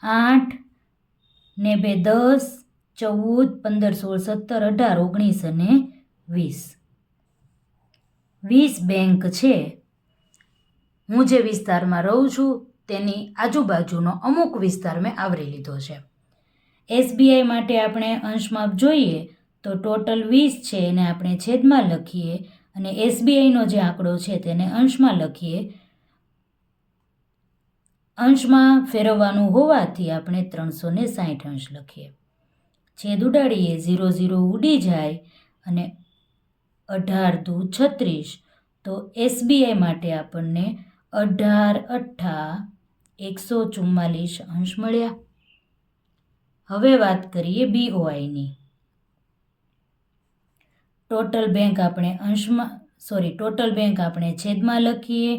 8 ને 2 10, 14, 15, 16, 17, 18, 19 અને 20. 20 બેંક છે. હું જે વિસ્તારમાં રહું છું તેની આજુબાજુનો અમુક વિસ્તાર મેં આવરી લીધો છે. SBI માટે આપણે અંશ માપ જોઈએ તો ટોટલ 20 છે એને આપણે છેદમાં લખીએ અને SBIનો જે આંકડો છે તેને અંશમાં લખીએ. અંશમાં ફેરવવાનું હોવાથી આપણે 360 અંશ લખીએ. છેદ ઉડાડીએ, 0 0 ઉડી જાય અને 18 દુ 36. તો SBI માટે આપણને 18 8 144 અંશ મળ્યા. હવે વાત કરીએ BOIની. ટોટલ બેંક આપણે છેદમાં લખીએ.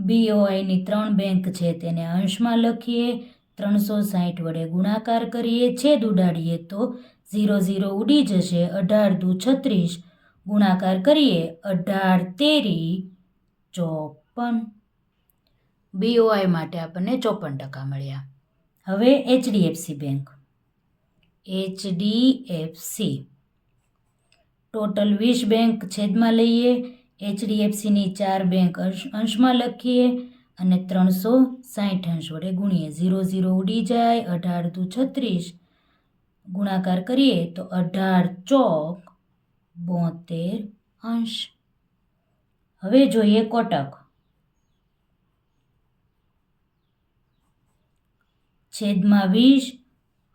BOIની 3 બેંક છે તેને અંશમાં લખીએ. 360 વડે ગુણાકાર કરીએ, છેદ ઉડાડીએ તો 0 0 ઉડી જશે. 18 દુ 36 ગુણાકાર કરીએ, 18 તેરી 54. BOI માટે આપણને 54% મળ્યા. હવે HDFC bank. HDFC total 20 bank છેદમાં લઈએ. HDFCની 4 બેંક અંશમાં લખીએ અને 360 અંશ વડે ગુણીએ. 0 0 ઉડી જાય. 18 દુ 36 ગુણાકાર કરીએ તો 18 ચોક 72 અંશ. હવે જોઈએ કોટક. છેદમાં 20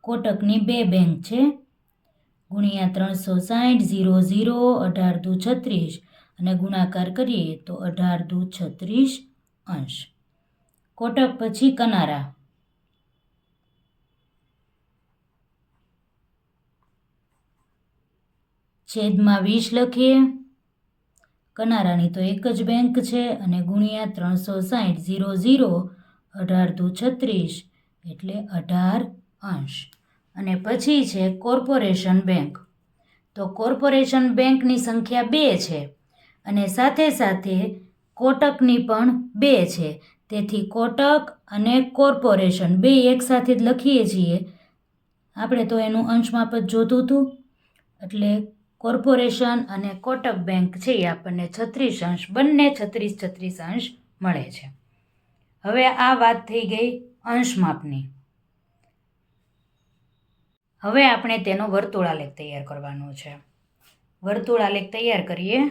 કોટકની 2 બેંક છે. ગુણ્યા 360, 0 0, 18 દુ 36 અને ગુણાકાર કરીએ તો 18 દુ 36 અંશ. કોટક પછી કનારા. છેદમાં 20 લખીએ. કનારાની તો એક જ બેંક છે અને ગુણ્યા 360, 0 0, 18 દુ 36 એટલે 18 અંશ. અને પછી છે કોર્પોરેશન બેંક. તો કોર્પોરેશન બેંકની સંખ્યા 2 છે અને સાથે સાથે કોટકની પણ 2 છે. તેથી કોટક અને કોર્પોરેશન 2 એકસાથે જ લખીએ છીએ. આપણે તો એનું અંશ માપ જ જોતું હતું એટલે કોર્પોરેશન અને કોટક બેંક છે એ આપણને 36 અંશ, બંને 36 અંશ મળે છે. હવે આ વાત થઈ ગઈ અંશ માપની. હવે આપણે તેનો વર્તુળાલેખ તૈયાર કરવાનો છે. વર્તુળાલેખ તૈયાર કરીએ.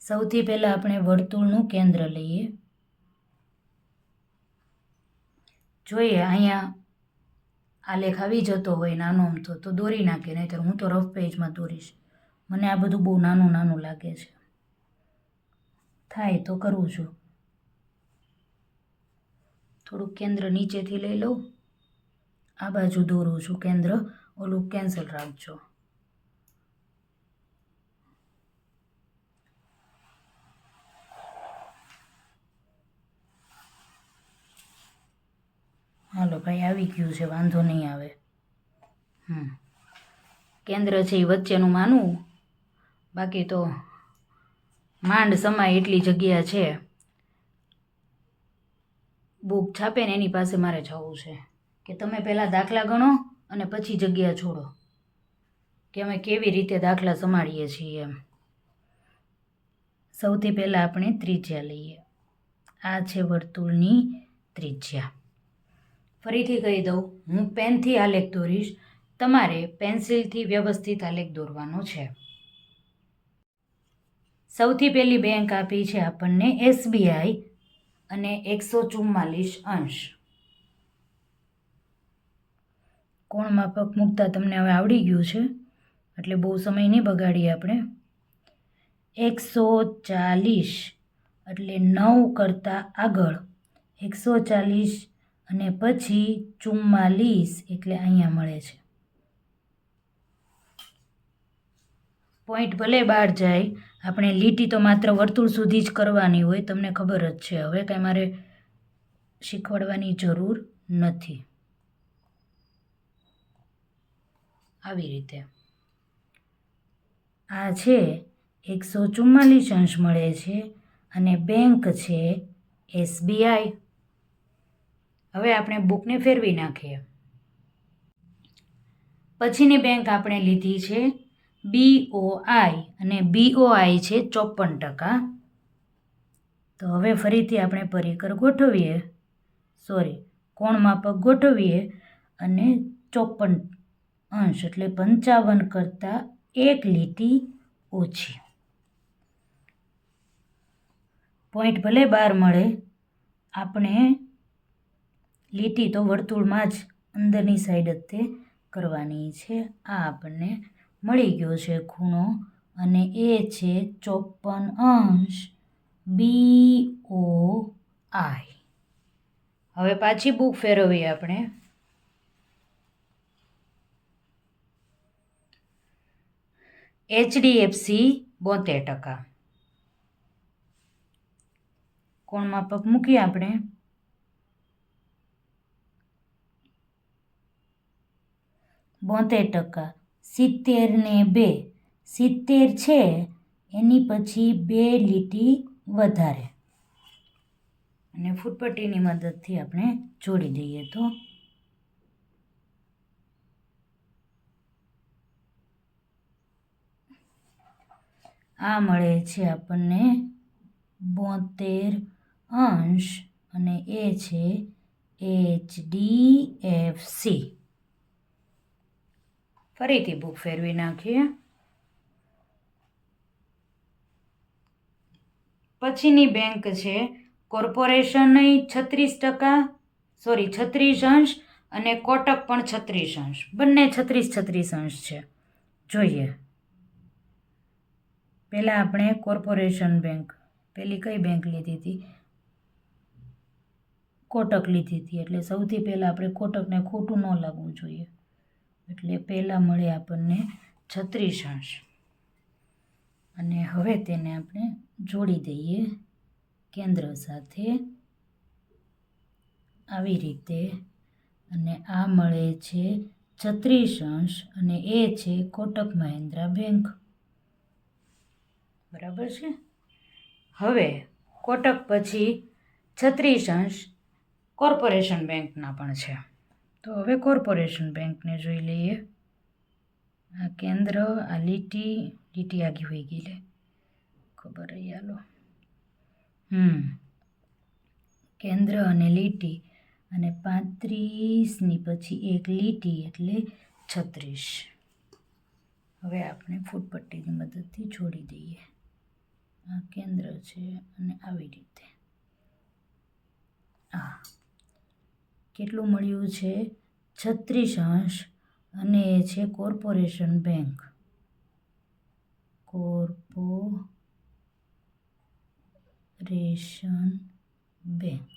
સૌથી પહેલા આપણે વર્તુળનું કેન્દ્ર લઈએ. જોઈએ અહીંયા આલેખ આવી જતો હોય નાનો અમથો તો દોરી નાખીએ, નહીંતર હું તો રફ પેજમાં દોરીશ. મને આ બધું બહુ નાનું નાનું લાગે છે. થાય તો કરું છું. થોડુંક કેન્દ્ર નીચેથી લઈ લઉં, આ બાજુ દોરું છું કેન્દ્ર, ઓલું કેન્સલ રાખજો. હાલો ભાઈ, આવી ગયું છે, વાંધો નહીં આવે. કેન્દ્ર છે એ વચ્ચેનું માનવું, બાકી તો માંડ સમાય એટલી જગ્યા છે. બુક છાપે ને એની પાસે મારે જવું છે કે તમે પહેલાં દાખલા ગણો અને પછી જગ્યા છોડો, કે અમે કેવી રીતે દાખલા સંભાળીએ છીએ એમ. સૌથી પહેલાં આપણે ત્રિજ્યા લઈએ. આ છે વર્તુળની ત્રિજ્યા. ફરીથી કહી દઉં, હું પેનથી આલેખ દોરીશ, તમારે પેન્સિલથી વ્યવસ્થિત આલેખ દોરવાનો છે. સૌથી પહેલી બેંક આપી છે આપણને SBI અને 144 અંશ. કોણ માપક મૂકતા તમને હવે આવડી ગયું છે, એટલે બહુ સમય નહીં બગાડીએ આપણે. 140 એટલે 9 કરતાં આગળ 140 અને પછી 44 એટલે અહીંયા મળે છે. પોઈન્ટ ભલે બહાર જાય, આપણે લીટી તો માત્ર વર્તુળ સુધી જ કરવાની હોય, તમને ખબર જ છે. હવે કાંઈ મારે શીખવાડવાની જરૂર નથી. આવી રીતે આ છે 144 અંશ મળે છે અને બેંક છે SBI. હવે આપણે બુકને ફેરવી નાખીએ. પછીની બેંક આપણે લીધી છે BOI અને BOI છે 54%. તો હવે ફરીથી આપણે પરિકર ગોઠવીએ, કોણ માપક ગોઠવીએ અને 54 અંશ એટલે 55 કરતાં એક લીટી ઓછી. પોઈન્ટ ભલે બહાર મળે, આપણે લીટી તો વર્તુળમાં જ અંદરની સાઈડ જ તે કરવાની છે. આ આપણને મળી ગયો છે ખૂણો અને એ છે 54 અંશ BOI. હવે પાછી બુક ફેરવીએ આપણે. HDFC 72%. કોણ માપક મૂકીએ આપણે. %. 70 ને 2, 70 છે એની પછી 2 લીટી વધારે અને ફૂટપટ્ટીની મદદથી આપણે જોડી દઈએ તો આ મળે છે આપણને 72 અંશ અને એ છે HDFC. ફરીથી બુક ફેરવી નાખીએ. પછીની બેંક છે કોર્પોરેશન 36 અંશ અને કોટક પણ 36 અંશ, બંને 36 અંશ છે. જોઈએ પહેલાં આપણે કોર્પોરેશન બેંક, પેલી કઈ બેંક લીધી હતી, કોટક લીધી હતી, એટલે સૌથી પહેલાં આપણે કોટકને ખોટું ન લાગવું જોઈએ, એટલે પહેલાં મળે આપણને 36 અંશ અને હવે તેને આપણે જોડી દઈએ કેન્દ્ર સાથે આવી રીતે અને આ મળે છે 36 અંશ અને એ છે કોટક મહિન્દ્રા બેંક. બરાબર છે. હવે કોટક પછી 36 અંશ, કોર્પોરેશન બેંકના પણ છે. તો હવે કોર્પોરેશન બેંકને જોઈ લઈએ. આ કેન્દ્ર, આ લીટી આગી હોઈ ગઈ લે ખબર રહી આલો. કેન્દ્ર અને લીટી અને 35ની પછી એક લીટી એટલે 36. હવે આપણે ફૂટપટ્ટીની મદદથી જોડી દઈએ. આ કેન્દ્ર છે અને આવી રીતે કેટલું મળ્યું છે? 36 અને એ છે કોર્પોરેશન બેંક. કોર્પોરેશન બેંક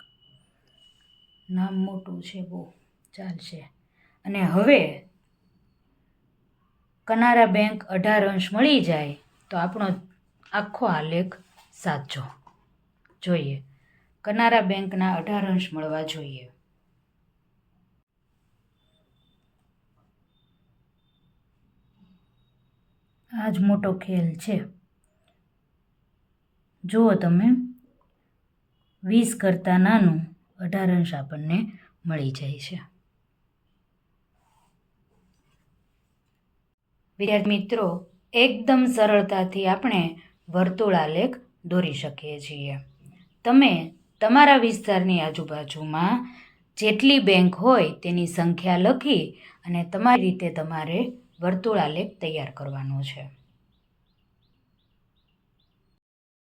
નામ મોટું છે બહુ, ચાલશે. અને હવે કનારા બેંક 18 મળી જાય તો આપણો આખો આલેખ સાચો. જોઈએ, કનારા બેંકના 18 મળવા જોઈએ. આ જ મોટો ખેલ છે. જુઓ તમે, 20 કરતાં નાનું 18 આપણને મળી જાય છે. વિદ્યાર્થી મિત્રો, એકદમ સરળતાથી આપણે વર્તુળ આલેખ દોરી શકીએ છીએ. તમે તમારા વિસ્તારની આજુબાજુમાં જેટલી બેંક હોય તેની સંખ્યા લખી અને તમારી રીતે તમારે વર્તુળ આલેખ તૈયાર કરવાનો છે.